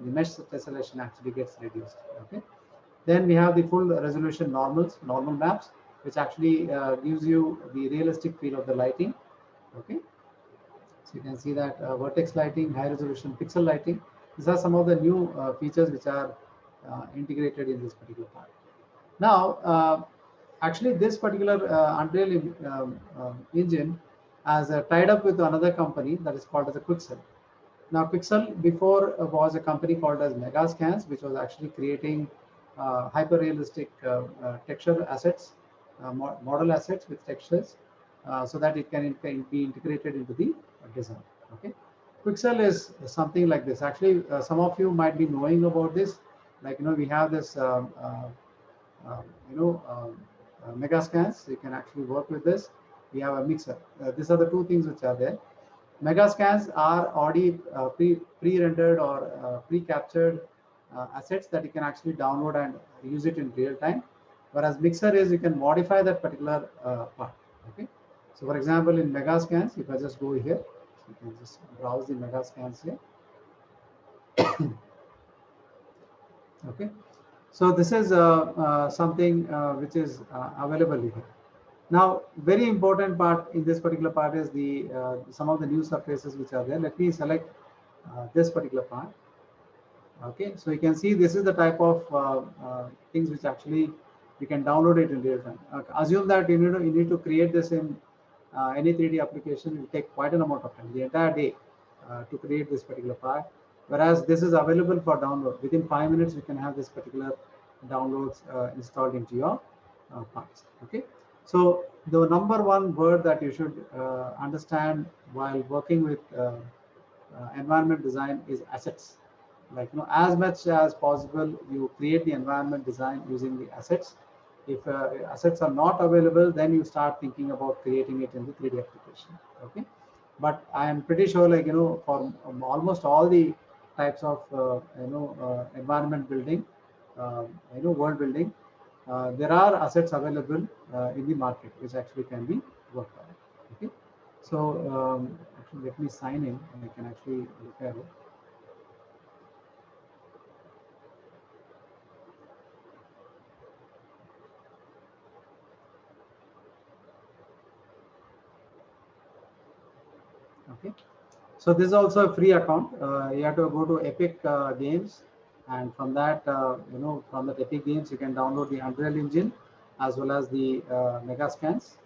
the mesh tessellation actually gets reduced. Okay. Then we have the full resolution normal maps, which actually gives you the realistic feel of the lighting. Okay. So you can see that vertex lighting, high resolution pixel lighting. These are some of the new features which are integrated in this particular part. Now, actually, this particular Unreal engine has tied up with another company that is called as a Quixel. Now, Quixel before was a company called as Megascans, which was actually creating hyper-realistic texture assets, model assets with textures, so that it can be integrated into the design. Okay. Quixel is something like this. Actually, some of you might be knowing about this. Like, we have this, Megascans. You can actually work with this. We have a mixer. These are the two things which are there. Megascans are already pre-rendered or pre-captured assets that you can actually download and use it in real time. Whereas mixer is you can modify that particular part. Okay. So for example, in Megascans, if I just go here, you can just browse the Megascans here. Okay. So this is something which is available here. Now, very important part in this particular part is the some of the new surfaces which are there. Let me select this particular part. Okay, so you can see this is the type of things which actually you can download it in real time. Assume that you need to create this in any 3D application. It will take quite an amount of time, the entire day, to create this particular part. Whereas this is available for download within 5 minutes. You can have this particular downloads installed into your parts. Okay. So the number one word that you should understand while working with environment design is assets. Like, as much as possible, you create the environment design using the assets. If assets are not available, then you start thinking about creating it in the 3D application. Okay. But I am pretty sure, for almost all the types of environment building, world building, there are assets available in the market which actually can be worked on. Okay. So actually, let me sign in and I can actually look at it. Okay. So this is also a free account. You have to go to Epic Games, and from that, from the Epic Games, you can download the Unreal Engine as well as the Megascans.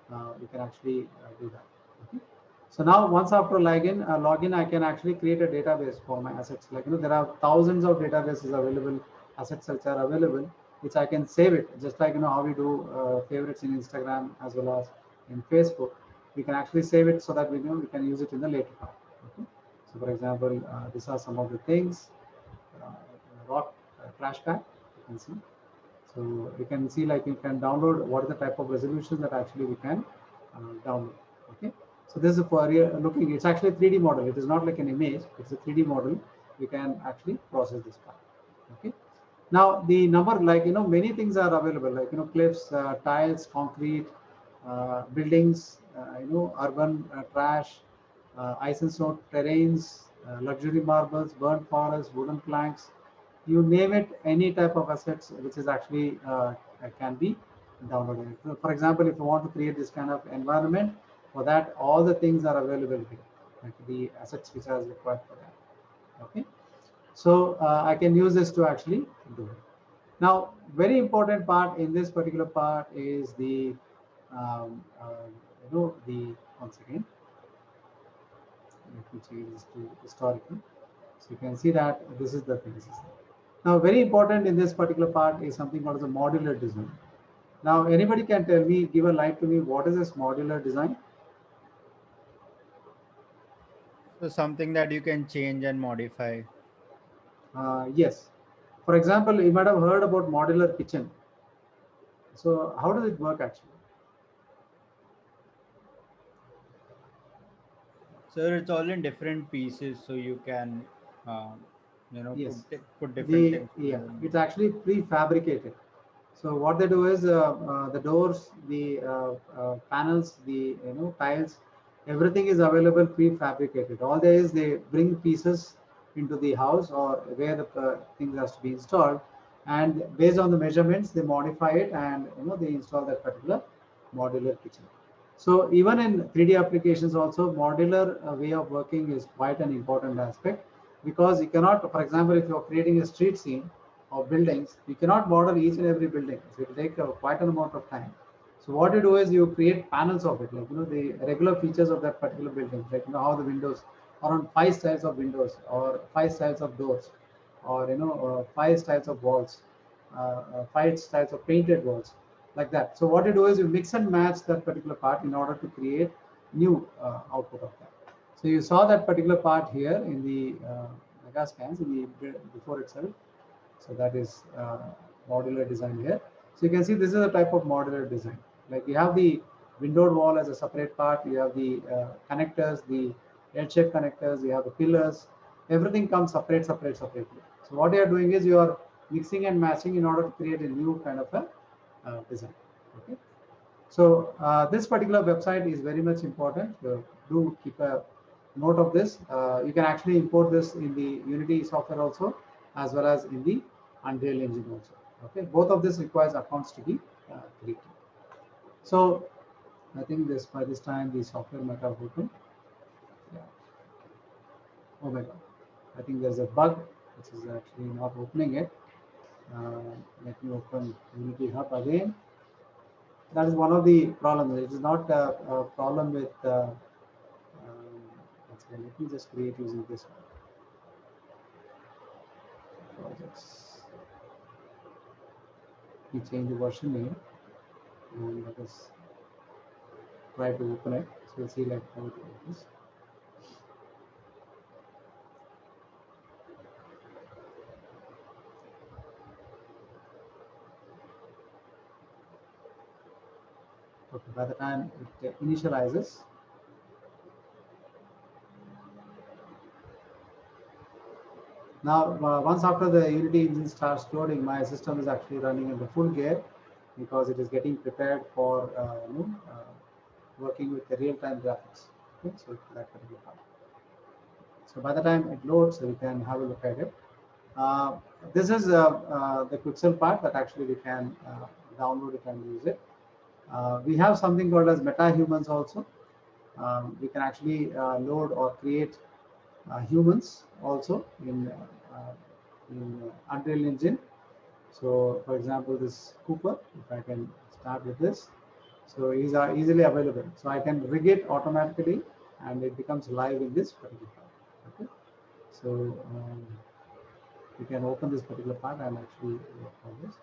You can actually do that. Okay. So now, once after login, I can actually create a database for my assets. Like, there are thousands of databases available, assets which are available, which I can save it, just like how we do favorites in Instagram as well as in Facebook. We can actually save it so that we can use it in the later part. Okay. So for example, these are some of the things. Rock trash pack, you can see. So you can see, like, you can download what is the type of resolution that actually we can download. Okay. So this is for looking, it's actually a 3D model. It is not like an image, it's a 3D model. You can actually process this part. Okay. Now the number, like, many things are available, like, cliffs, tiles, concrete, buildings, urban trash, ice and snow terrains, luxury marbles, burnt forests, wooden planks, you name it, any type of assets which is actually can be downloaded. So for example, if you want to create this kind of environment, for that all the things are available here, like the assets which are required for that. Okay, so I can use this to actually do it. Now, very important part in this particular part is the the once again, let me change this to historical. So you can see that this is the thing. Now, very important in this particular part is something called the modular design. Now, anybody can tell me, give a light to me, what is this modular design? So something that you can change and modify. Yes. For example, you might have heard about modular kitchen. So how does it work actually? So it's all in different pieces, so you can, Yes. put different things Yeah, together. it's actually prefabricated. So what they do is the doors, the panels, the tiles, everything is available prefabricated. All there is, they bring pieces into the house or where the things has to be installed, and based on the measurements, they modify it, and they install that particular modular kitchen. So even in 3D applications also, modular way of working is quite an important aspect, because you cannot, for example, if you're creating a street scene of buildings, you cannot model each and every building. So it will take quite an amount of time. So what you do is you create panels of it, like the regular features of that particular building, like how the windows, around 5 styles of windows, or 5 styles of doors, or 5 styles of walls, 5 styles of painted walls, like that. So what you do is you mix and match that particular part in order to create new output of that. So you saw that particular part here in the mega scans in the before itself. So that is modular design here. So you can see this is a type of modular design. Like you have the windowed wall as a separate part, you have the connectors, the L-shaped connectors, you have the pillars, everything comes separately. So what you are doing is you are mixing and matching in order to create a new kind of a design. Okay. So this particular website is very much important. Do keep a note of this. You can actually import this in the Unity software also, as well as in the Unreal Engine also. Okay, both of this requires accounts to be created. So I think this by this time the software might have opened. Yeah. Oh my God, I think there's a bug which is actually not opening it. Let me open Unity Hub again. That is one of the problems. It is not a problem with. Let me just create using this one. Projects. We change the version name, and let us try to open it. So we'll see like how it is. Okay, by the time it initializes, now once after the Unity engine starts loading, my system is actually running in the full gear, because it is getting prepared for working with the real-time graphics. Okay, so that particular part. So by the time it loads, we can have a look at it. This is the Quixel part that actually we can download it and use it. We have something called as MetaHumans also. We can actually load or create humans also in Unreal Engine. So for example, this Cooper, if I can start with this, so these are easily available. So I can rig it automatically, and it becomes live in this particular part. Okay, so we can open this particular part and actually work on this.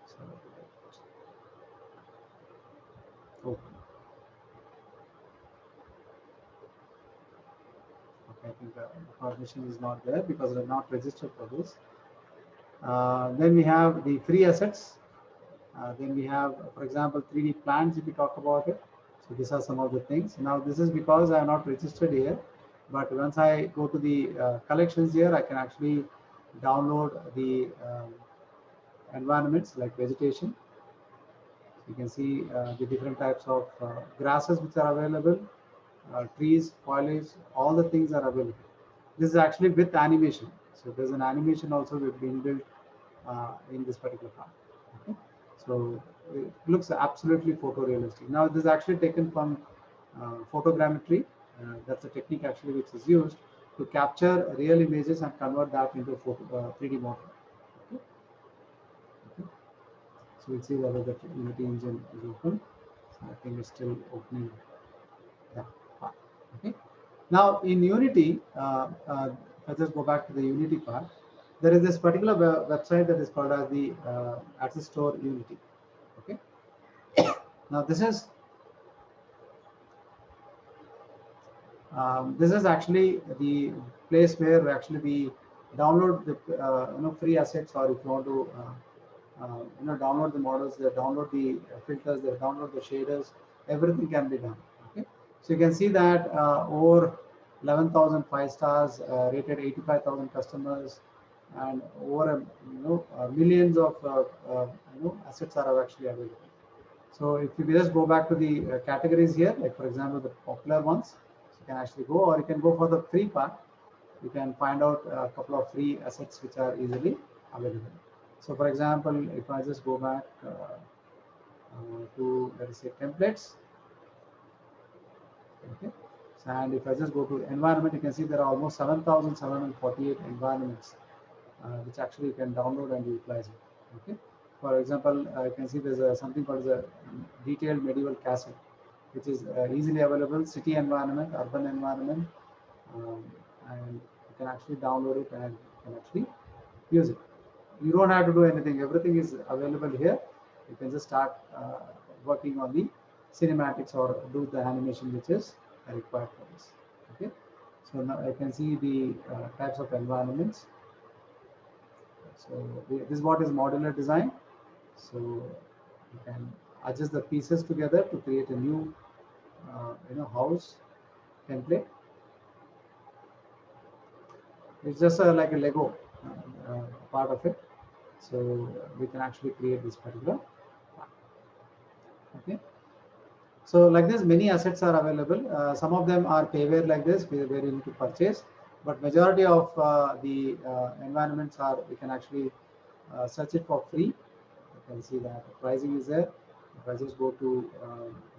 So open. Okay, I think the permission is not there because I'm not registered for this. Then we have the free assets. Then we have, for example, 3D plans if we talk about it. So these are some of the things. Now this is because I am not registered here, but once I go to the collections here, I can actually download the environments like vegetation. You can see the different types of grasses which are available, trees, foliage, all the things are available. This is actually with animation. So there's an animation also being built in this particular part. Okay? So it looks absolutely photorealistic. Now this is actually taken from photogrammetry. That's a technique actually which is used to capture real images and convert that into 3D model. Okay? Okay. So we'll see whether the Unity engine is open. So I think it's still opening that part. Okay. Now in Unity, let's just go back to the Unity part. There is this particular website that is called as the Access Store Unity. Okay. Now this is actually the place where we download the free assets, or if you want to download the models, they download the filters, they download the shaders, everything can be done. Okay, so you can see that over 11,000 5 stars, rated 85,000 customers, and over millions of assets are actually available. So if you just go back to the categories here, like for example the popular ones, so you can actually go, or you can go for the free part. You can find out a couple of free assets which are easily available. So for example, if I just go back to, let us say, templates, okay, and if I just go to environment, you can see there are almost 7,748 environments which actually you can download and utilize it. Okay, for example, you can see there's something called a detailed medieval castle, which is easily available, city environment, urban environment, and you can actually download it and you can actually use it. You don't have to do anything. Everything is available here. You can just start working on the cinematics or do the animation which is required for this. Okay. So now I can see the types of environments. So this is what is modular design. So you can adjust the pieces together to create a new house template. It's just like a Lego part of it. So we can actually create this particular part. Okay. So like this, many assets are available. Some of them are payware like this, where you need to purchase. But majority of the environments are, we can actually search it for free. You can see that the pricing is there. If I just go to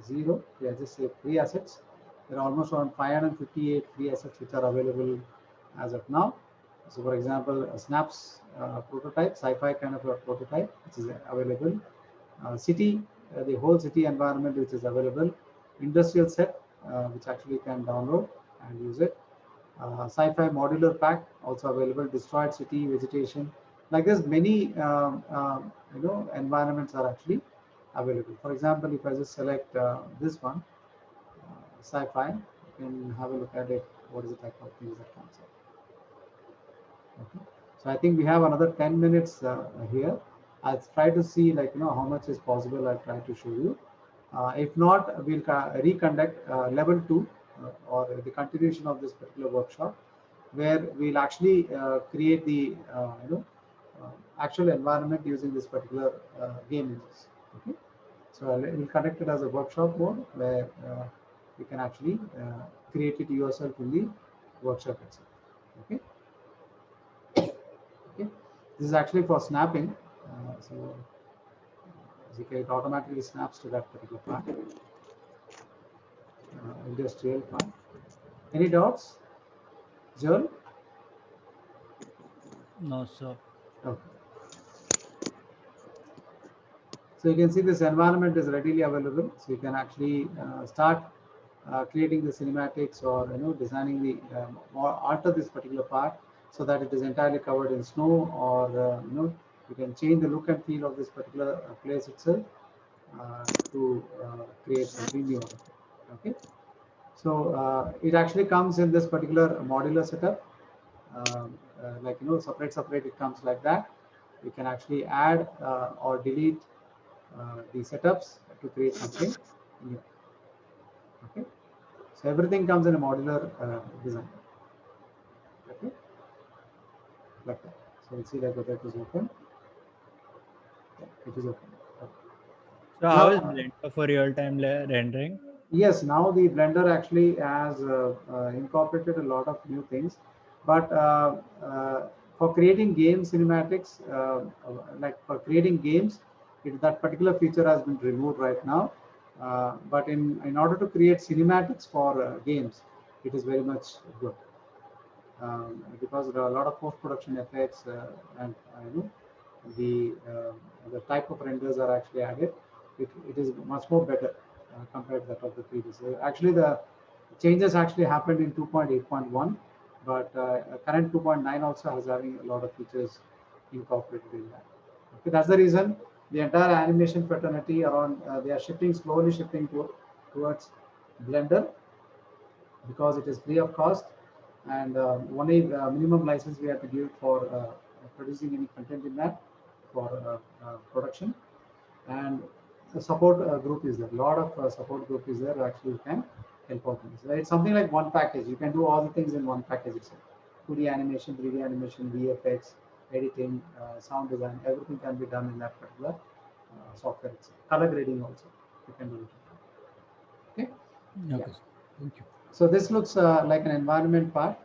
0, I just say free assets. There are almost around 558 free assets which are available as of now. So for example, a Snaps prototype, sci-fi kind of a prototype, which is available. City, the whole city environment which is available. Industrial set, which actually can download and use it. Sci-fi modular pack also available. Destroyed city, vegetation. Like this, many environments are actually available. For example, if I just select this one, sci-fi, you can have a look at it. What is the type of things that comes up? Okay. So I think we have another 10 minutes here. I'll try to see how much is possible. I'll try to show you. If not, we'll reconduct level 2 or the continuation of this particular workshop, where we'll actually create the actual environment using this particular game images. Okay. So we'll conduct it as a workshop mode where you can actually create it yourself in the workshop itself. Okay. Okay. This is actually for snapping. So it automatically snaps to that particular part. Industrial part. Any doubts, Joel? No, sir. Okay. So you can see this environment is readily available. So you can actually start creating the cinematics, or designing the or alter this particular part so that it is entirely covered in snow, or you can change the look and feel of this particular place itself to create something new. Okay. So it actually comes in this particular modular setup, separate. It comes like that. You can actually add or delete the setups to create something new. Okay, so everything comes in a modular design. Okay, like that. So we'll see that whether it is open. Yeah, it is open. Okay. So how Now, is Blender for real-time rendering? yes, now the Blender actually has incorporated a lot of new things, but for creating game cinematics, like for creating games, that particular feature has been removed right now. But in order to create cinematics for games, it is very much good, because there are a lot of post-production effects, and you know, the type of renders are actually added. It is much more better compared to that of the previous. Actually, the changes actually happened in 2.8.1, but current 2.9 also has having a lot of features incorporated in that. Okay, that's the reason the entire animation fraternity around, they are slowly shifting towards Blender, because it is free of cost, and only minimum license we have to give for producing any content in that for production. And the support group is there. A lot of support group is there. Actually, you can help out in this. Right? It's something like one package. You can do all the things in one package itself. 2D animation, 3D animation, VFX, editing, sound design, everything can be done in that particular software itself. Color grading also, you can do it. Okay. Okay, Yeah. thank you. So this looks like an environment part,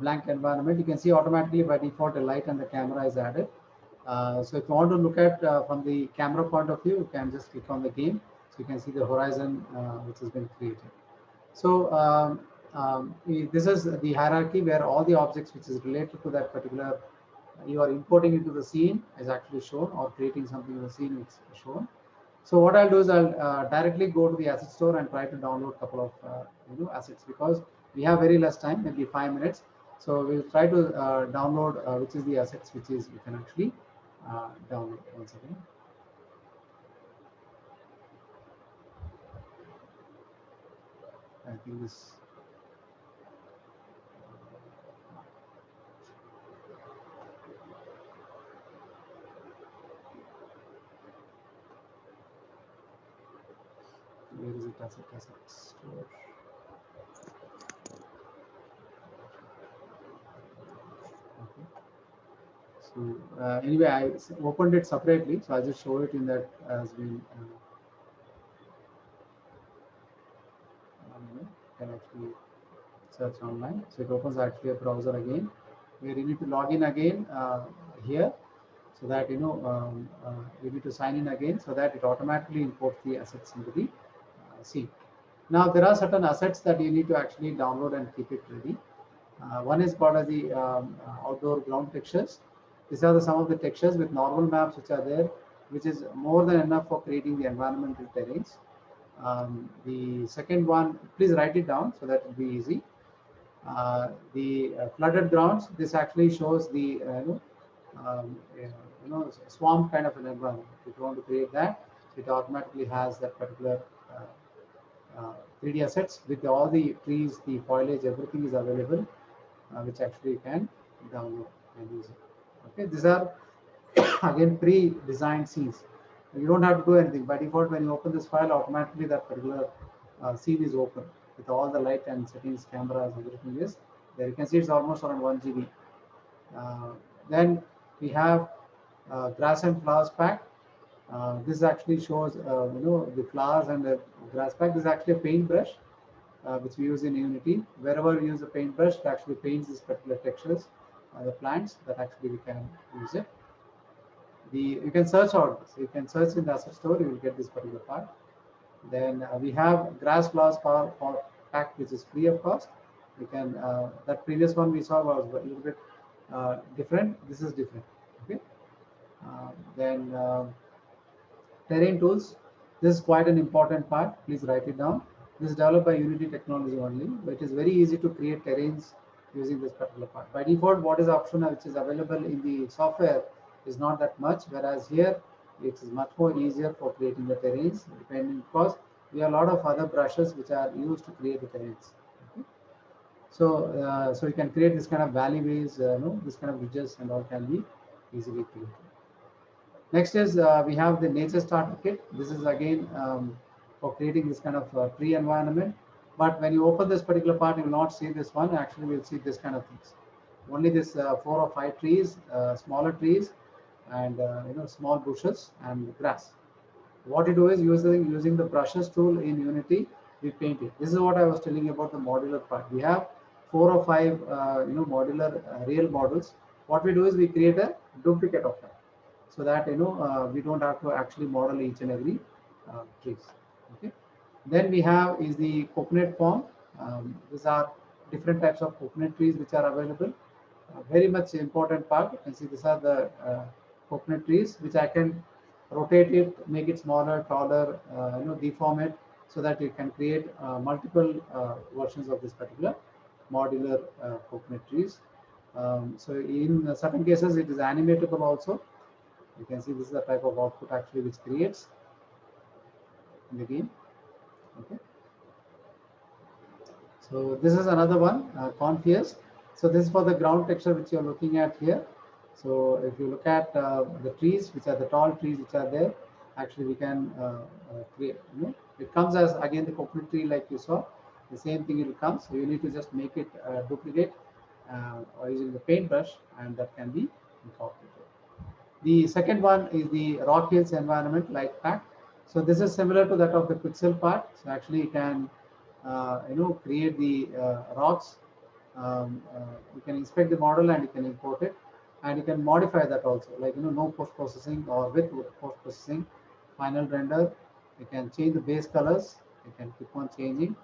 blank environment. You can see automatically by default the light and the camera is added. So if you want to look at from the camera point of view, you can just click on the game. So you can see the horizon which has been created. So this is the hierarchy where all the objects which is related to that particular, you are importing into the scene is actually shown, or creating something in the scene is shown. So what I'll do is I'll directly go to the asset store and try to download a couple of assets, because we have very less time, maybe 5 minutes. So we'll try to download which is the assets which is you can actually download. Once again. I think this. Where is it? Asset store. Okay. So anyway, I opened it separately, so I'll just show it in that as we can actually search online. So it opens actually a browser again, where you need to log in again here, so that you need to sign in again, so that it automatically imports the assets into the scene. Now there are certain assets that you need to actually download and keep it ready. One is called as the outdoor ground textures. These are some of the textures with normal maps which are there, which is more than enough for creating the environmental terrains. The second one, please write it down so that it will be easy. The flooded grounds, this actually shows the swamp kind of an environment. If you want to create that, it automatically has that particular 3D assets with all the trees, the foliage, everything is available, which actually you can download and use it. Okay, these are again pre-designed scenes. You don't have to do anything. By default, when you open this file, automatically that particular scene is open with all the light and settings, cameras, everything is there. You can see it's almost around 1 GB. Then we have grass and flowers pack. This actually shows the flowers and the grass pack. This is actually a paintbrush which we use in Unity. Wherever we use a paintbrush, it actually paints these particular textures, the plants, that actually we can use it. You can search all this. You can search in the asset store, you will get this particular part. Then we have grass flowers pack, which is free of cost. You can that previous one we saw was a little bit different. This is different. Okay. Then terrain tools. This is quite an important part. Please write it down. This is developed by Unity technology only, but it is very easy to create terrains using this particular part. By default, what is optional, which is available in the software, is not that much, whereas here it is much more easier for creating the terrains, depending, because we have a lot of other brushes which are used to create the terrains. Okay? So you can create this kind of valleyways, this kind of ridges and all can be easily created. Next is we have the nature starter kit. This is again for creating this kind of tree environment. But when you open this particular part, you will not see this one. Actually, we'll see this kind of things. Only this 4 or 5 trees, smaller trees, and small bushes and grass. What you do is using the brushes tool in Unity, we paint it. This is what I was telling you about the modular part. We have 4 or 5 modular real models. What we do is we create a duplicate of that, so that we don't have to actually model each and every trees. Okay. Then we have is the coconut palm. These are different types of coconut trees which are available. Very much important part. You can see these are the coconut trees which I can rotate it, make it smaller, taller, deform it, so that you can create multiple versions of this particular modular coconut trees. So in certain cases, it is animatable also. You can see this is the type of output actually which creates in the game. Okay. So this is another one, Confiers. So this is for the ground texture which you are looking at here. So if you look at the trees, which are the tall trees which are there, actually we can create, it comes as again the coconut tree like you saw, the same thing it will come. So you need to just make it duplicate or using the paintbrush, and that can be incorporated. The second one is the Rock Hills environment light pack. So this is similar to that of the pixel part. So actually you can create the rocks. You can inspect the model and you can import it, and you can modify that also, like no post processing or with post processing, final render. You can change the base colors. You can keep on changing.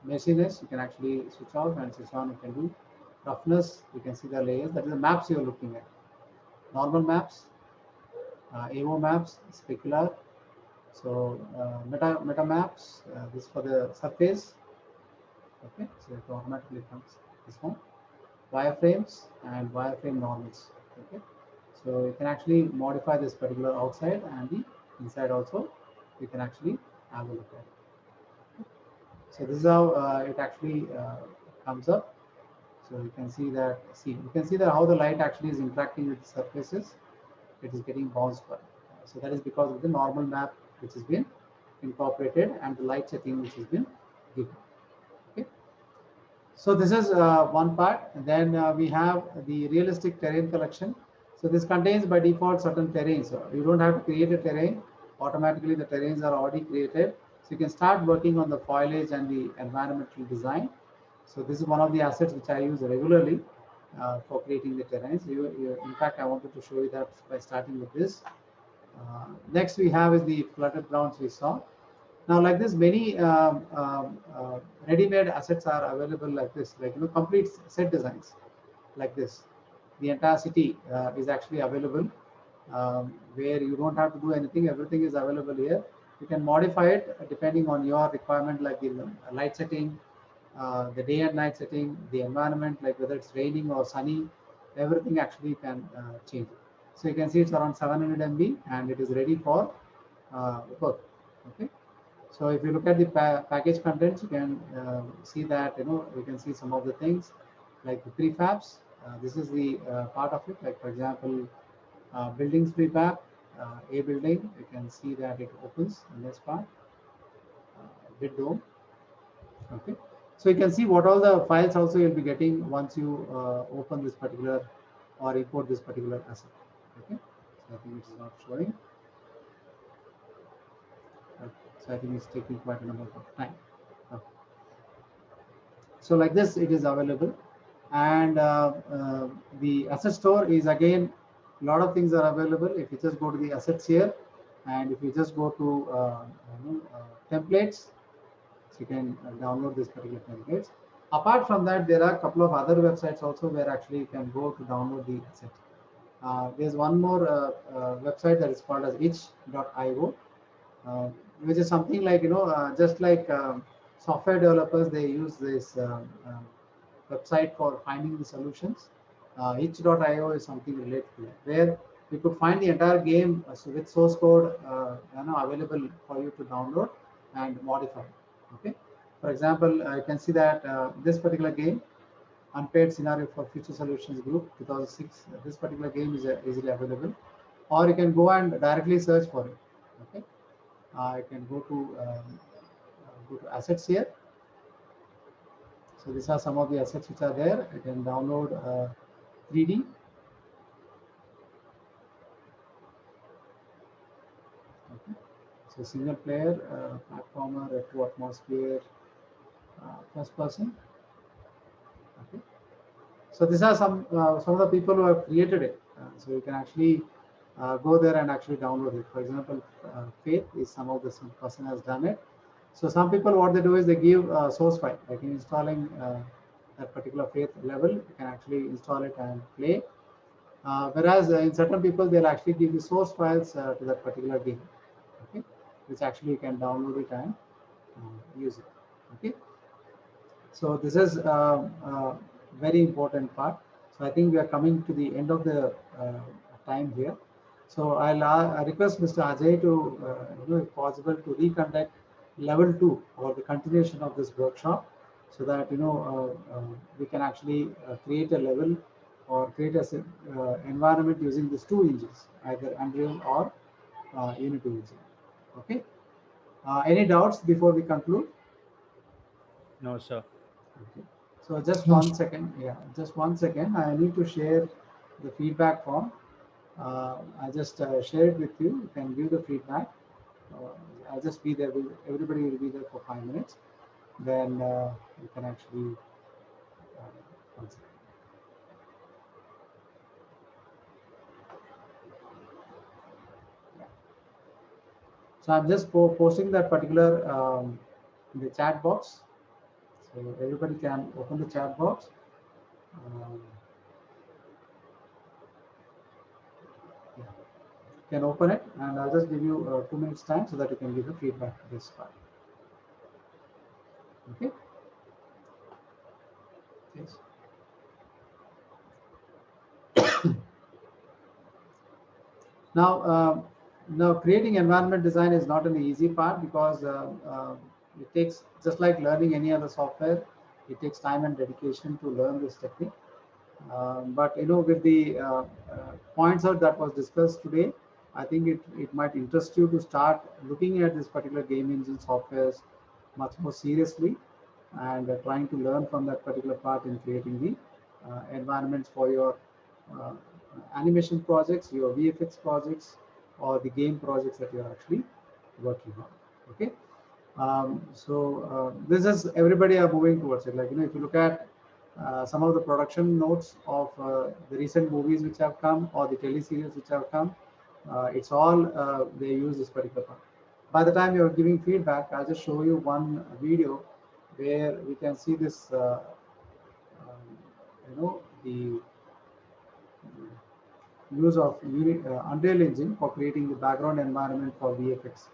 Messiness, you can actually switch out and switch on. You can do roughness. You can see the layers. That is the maps you are looking at. Normal maps, AO maps, specular. So meta maps. This for the surface. Okay, so it automatically comes this one. Wireframes and wireframe normals. Okay, so you can actually modify this particular outside and the inside also. You can actually have a look at it. Okay. So this is how it actually comes up. So you can see that. You can see that how the light actually is interacting with the surfaces. It is getting bounced by. So that is because of the normal map which has been incorporated and the light setting which has been given. Okay. So this is one part. And then we have the realistic terrain collection. So this contains by default certain terrains. So you don't have to create a terrain. Automatically the terrains are already created. So you can start working on the foliage and the environmental design. So this is one of the assets which I use regularly for creating the terrains. In fact, I wanted to show you that by starting with this. Next we have is the flooded grounds we saw. Now, like this, many ready-made assets are available like this, like complete set designs like this. The entire city is actually available, where you don't have to do anything. Everything is available here. You can modify it depending on your requirement, like the light setting, the day and night setting, the environment, like whether it's raining or sunny. Everything actually can change. So you can see it's around 700 MB and it is ready for work. Okay. So if you look at the package contents, you can see that you can see some of the things like the prefabs. This is the part of it. Like for example, buildings prefab, a building. You can see that it opens in this part. Bid dome. Okay. So you can see what all the files also you'll be getting once you open this particular or import this particular asset. Okay. So I think it is not showing. So I think it's taking quite a number of time. Okay. So like this, it is available, and the asset store is again a lot of things are available. If you just go to the assets here, and if you just go to templates, so you can download this particular templates. Apart from that, there are a couple of other websites also where actually you can go to download the asset. There's one more website that is called as itch.io. Which is something like just like software developers, they use this website for finding the solutions. Itch.io is something related to that, where you could find the entire game with source code available for you to download and modify. Okay, for example, you can see that this particular game, Unpaid Scenario for Future Solutions Group 2006, this particular game is easily available, or you can go and directly search for it. Okay. I can go to assets here. So these are some of the assets which are there. I can download 3D. Okay. So single player, platformer, retro atmosphere, first person. Okay. So these are some of the people who have created it. So you can actually go there and actually download it. For example, Faith is some person has done it. So some people, what they do is they give a source file, like in installing that particular Faith level, you can actually install it and play. Whereas in certain people, they'll actually give the source files to that particular game, okay, which actually you can download it and use it. Okay. So this is a very important part. So I think we are coming to the end of the time here. So I'll request Mr. Ajay to, if possible, to reconduct level 2 or the continuation of this workshop, so that we can actually create a level or create a environment using these two engines, either Unreal or Unity engine. Okay. Any doubts before we conclude? No, sir. Okay. So just 1 second. Yeah, just 1 second. I need to share the feedback form. I just share it with you. You can view the feedback. I'll just be there. Everybody will be there for 5 minutes. Then you can actually. 1 second. Yeah. So I'm just posting that particular in the chat box. So everybody can open the chat box. Yeah. Can open it, and I'll just give you 2 minutes time so that you can give the feedback to this part. Okay. Yes. Now creating environment design is not an easy part, because it takes, just like learning any other software, it takes time and dedication to learn this technique. But with the points out that was discussed today, I think it might interest you to start looking at this particular game engine softwares much more seriously, and trying to learn from that particular part in creating the environments for your animation projects, your VFX projects, or the game projects that you're actually working on. Okay. This is, everybody are moving towards it. Like, if you look at some of the production notes of the recent movies which have come, or the teleseries which have come, it's all they use this particular part. By the time you're giving feedback, I'll just show you one video where we can see this, the use of Unreal Engine for creating the background environment for VFX.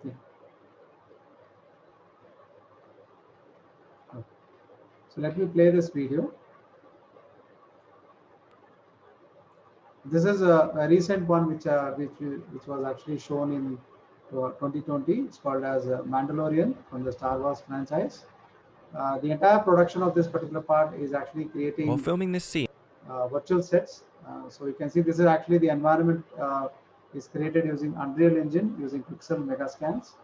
Yeah. Okay. So let me play this video. This is a recent one which was actually shown in 2020. It's called as Mandalorian from the Star Wars franchise. The entire production of this particular part is actually creating, while filming this scene, virtual sets. So you can see this is actually the environment is created using Unreal Engine, using Pixel Megascans,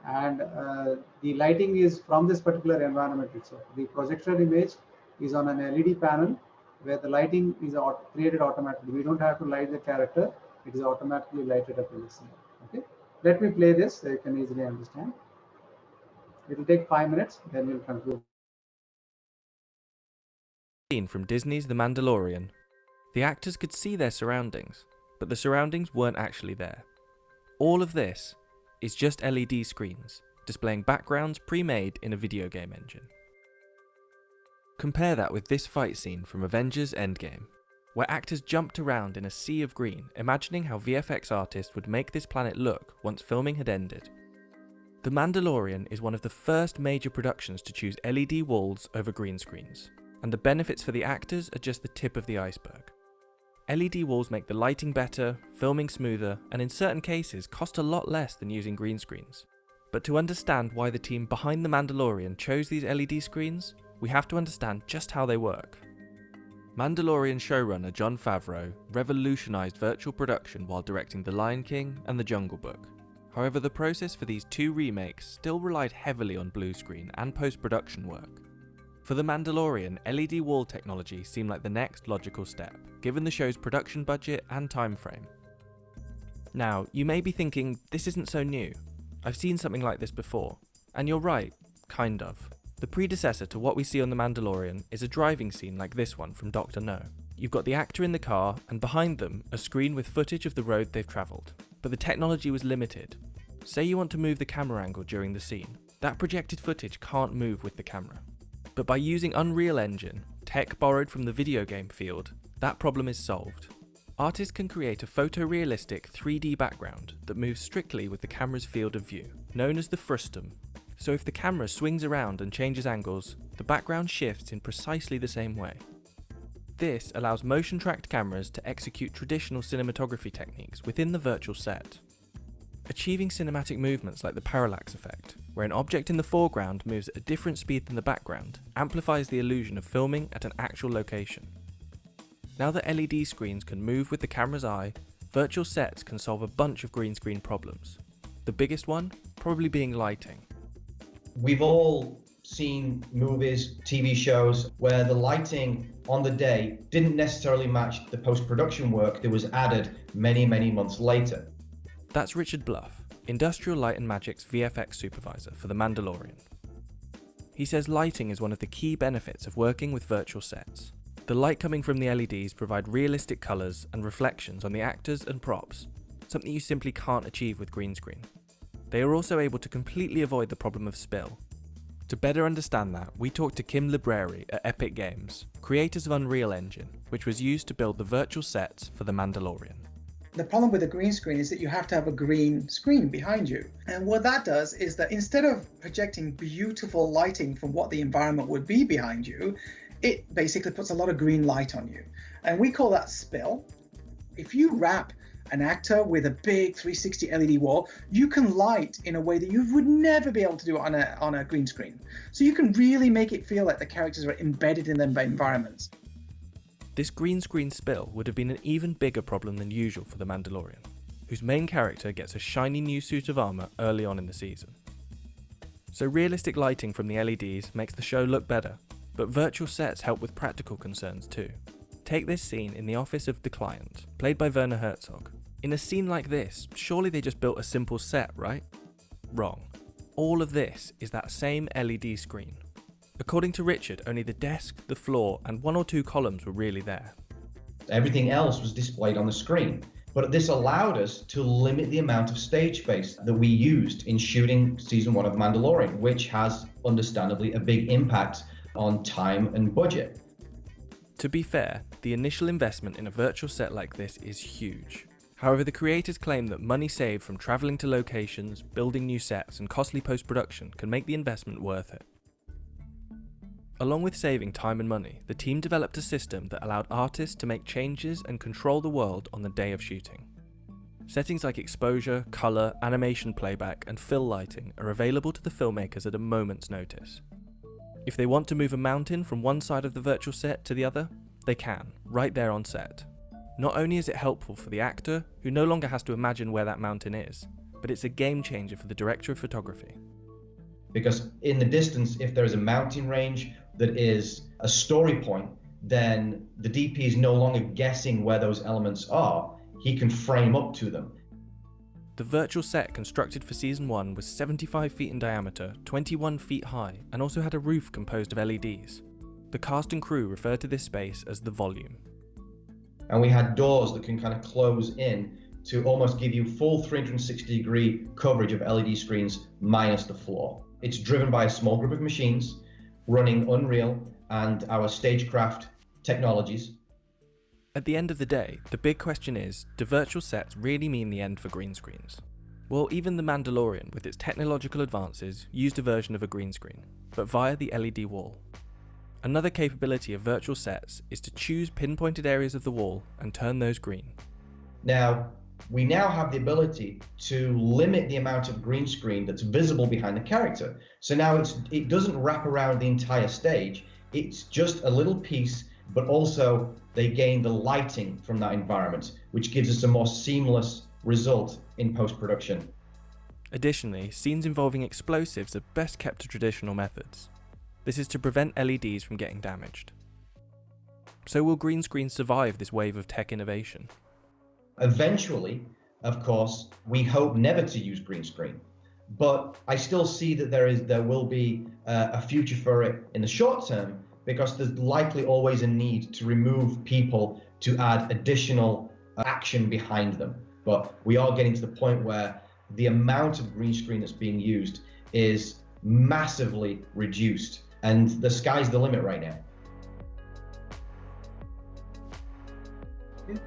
and the lighting is from this particular environment itself. The projected image is on an LED panel, where the lighting is created automatically. We don't have to light the character; it is automatically lighted up in the scene. Okay, let me play this so you can easily understand. It will take 5 minutes, then we'll conclude. scene from Disney's The Mandalorian. The actors could see their surroundings, but the surroundings weren't actually there. All of this is just LED screens, displaying backgrounds pre-made in a video game engine. Compare that with this fight scene from Avengers Endgame, where actors jumped around in a sea of green, imagining how VFX artists would make this planet look once filming had ended. The Mandalorian is one of the first major productions to choose LED walls over green screens, and the benefits for the actors are just the tip of the iceberg. LED walls make the lighting better, filming smoother, and in certain cases cost a lot less than using green screens. But to understand why the team behind The Mandalorian chose these LED screens, we have to understand just how they work. Mandalorian showrunner Jon Favreau revolutionized virtual production while directing The Lion King and The Jungle Book. However, the process for these two remakes still relied heavily on blue screen and post-production work. For The Mandalorian, LED wall technology seemed like the next logical step, given the show's production budget and time frame. Now, you may be thinking, this isn't so new. I've seen something like this before. And you're right, kind of. The predecessor to what we see on The Mandalorian is a driving scene like this one from Dr. No. You've got the actor in the car, and behind them, a screen with footage of the road they've travelled. But the technology was limited. Say you want to move the camera angle during the scene. That projected footage can't move with the camera. But by using Unreal Engine, tech borrowed from the video game field, that problem is solved. Artists can create a photorealistic 3D background that moves strictly with the camera's field of view, known as the frustum. So if the camera swings around and changes angles, the background shifts in precisely the same way. This allows motion-tracked cameras to execute traditional cinematography techniques within the virtual set, achieving cinematic movements like the parallax effect, where an object in the foreground moves at a different speed than the background, amplifies the illusion of filming at an actual location. Now that LED screens can move with the camera's eye, virtual sets can solve a bunch of green screen problems. The biggest one probably being lighting. We've all seen movies, TV shows, where the lighting on the day didn't necessarily match the post-production work that was added many, many months later. That's Richard Bluff, Industrial Light and Magic's VFX supervisor for The Mandalorian. He says lighting is one of the key benefits of working with virtual sets. The light coming from the LEDs provide realistic colours and reflections on the actors and props, something you simply can't achieve with green screen. They are also able to completely avoid the problem of spill. To better understand that, we talked to Kim Libreri at Epic Games, creators of Unreal Engine, which was used to build the virtual sets for The Mandalorian. The problem with a green screen is that you have to have a green screen behind you. And what that does is that instead of projecting beautiful lighting from what the environment would be behind you, it basically puts a lot of green light on you. And we call that spill. If you wrap an actor with a big 360 LED wall, you can light in a way that you would never be able to do it on a green screen. So you can really make it feel like the characters are embedded in them by environments. This green screen spill would have been an even bigger problem than usual for The Mandalorian, whose main character gets a shiny new suit of armour early on in the season. So realistic lighting from the LEDs makes the show look better, but virtual sets help with practical concerns too. Take this scene in the office of the client, played by Werner Herzog. In a scene like this, surely they just built a simple set, right? Wrong. All of this is that same LED screen. According to Richard, only the desk, the floor, and one or two columns were really there. Everything else was displayed on the screen. But this allowed us to limit the amount of stage space that we used in shooting season 1 of The Mandalorian, which has understandably a big impact on time and budget. To be fair, the initial investment in a virtual set like this is huge. However, the creators claim that money saved from travelling to locations, building new sets, and costly post-production can make the investment worth it. Along with saving time and money, the team developed a system that allowed artists to make changes and control the world on the day of shooting. Settings like exposure, colour, animation playback, and fill lighting are available to the filmmakers at a moment's notice. If they want to move a mountain from one side of the virtual set to the other, they can, right there on set. Not only is it helpful for the actor, who no longer has to imagine where that mountain is, but it's a game changer for the director of photography. Because in the distance, if there is a mountain range that is a story point, then the DP is no longer guessing where those elements are. He can frame up to them. The virtual set constructed for season 1 was 75 feet in diameter, 21 feet high, and also had a roof composed of LEDs. The cast and crew refer to this space as the volume. And we had doors that can kind of close in to almost give you full 360-degree coverage of LED screens minus the floor. It's driven by a small group of machines running Unreal and our Stagecraft technologies. At the end of the day, the big question is, do virtual sets really mean the end for green screens? Well, even The Mandalorian, with its technological advances, used a version of a green screen, but via the LED wall. Another capability of virtual sets is to choose pinpointed areas of the wall and turn those green. Now, we now have the ability to limit the amount of green screen that's visible behind the character. So now it doesn't wrap around the entire stage. It's just a little piece, but also they gain the lighting from that environment, which gives us a more seamless result in post-production. Additionally, scenes involving explosives are best kept to traditional methods. This is to prevent LEDs from getting damaged. So will green screens survive this wave of tech innovation? Eventually, of course, we hope never to use green screen, but I still see that there will be a future for it in the short term, because there's likely always a need to remove people to add additional action behind them. But we are getting to the point where the amount of green screen that's being used is massively reduced, and the sky's the limit right now. Okay.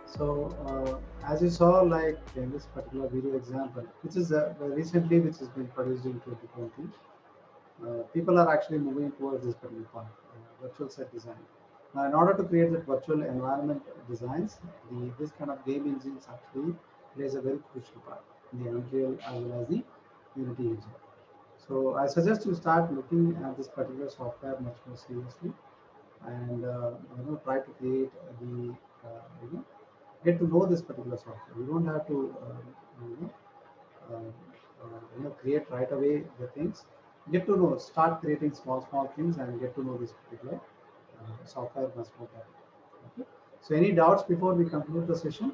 So as you saw, like in this particular video example, which is recently, which has been produced in 2020, people are actually moving towards this particular part, virtual set design. Now, in order to create that virtual environment designs, this kind of game engines actually plays a very crucial part in the Unreal as well as the Unity engine. So I suggest you start looking at this particular software much more seriously, and try to create the get to know this particular software. You don't have to create right away the things. Get to know, start creating small things, and get to know this particular software much more better. Okay. So any doubts before we conclude the session?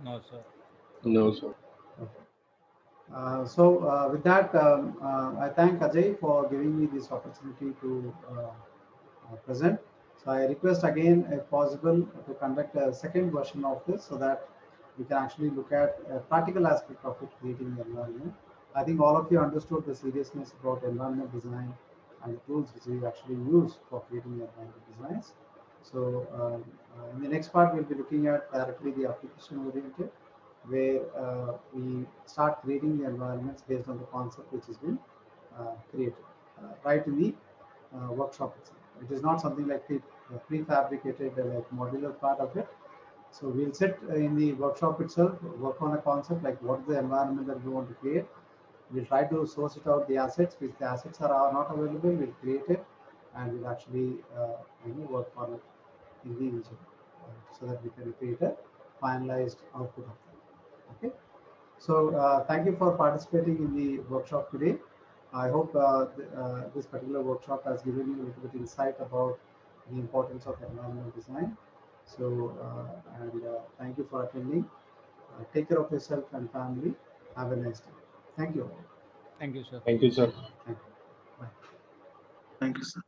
No, sir. No, sir. Okay. With that, I thank Ajay for giving me this opportunity to present. So I request again, if possible, to conduct a second version of this, so that we can actually look at a practical aspect of it, creating the environment. I think all of you understood the seriousness about environment design and the tools which we actually use for creating the environment designs. So in the next part, we'll be looking at directly the application oriented, where we start creating the environments based on the concept which has been created right in the workshop itself. It is not something like prefabricated like modular part of it. So we'll sit in the workshop itself, work on a concept like what is the environment that we want to create. We'll try to source it out the assets. If the assets are not available, we'll create it, and we'll actually work on it in the engine so that we can create a finalized output of that. Okay. So thank you for participating in the workshop today. I hope this particular workshop has given you a little bit insight about the importance of environmental design. So thank you for attending. Take care of yourself and family. Have a nice day. Thank you. Thank you, sir. Thank you, sir. Thank you. Bye. Thank you, sir.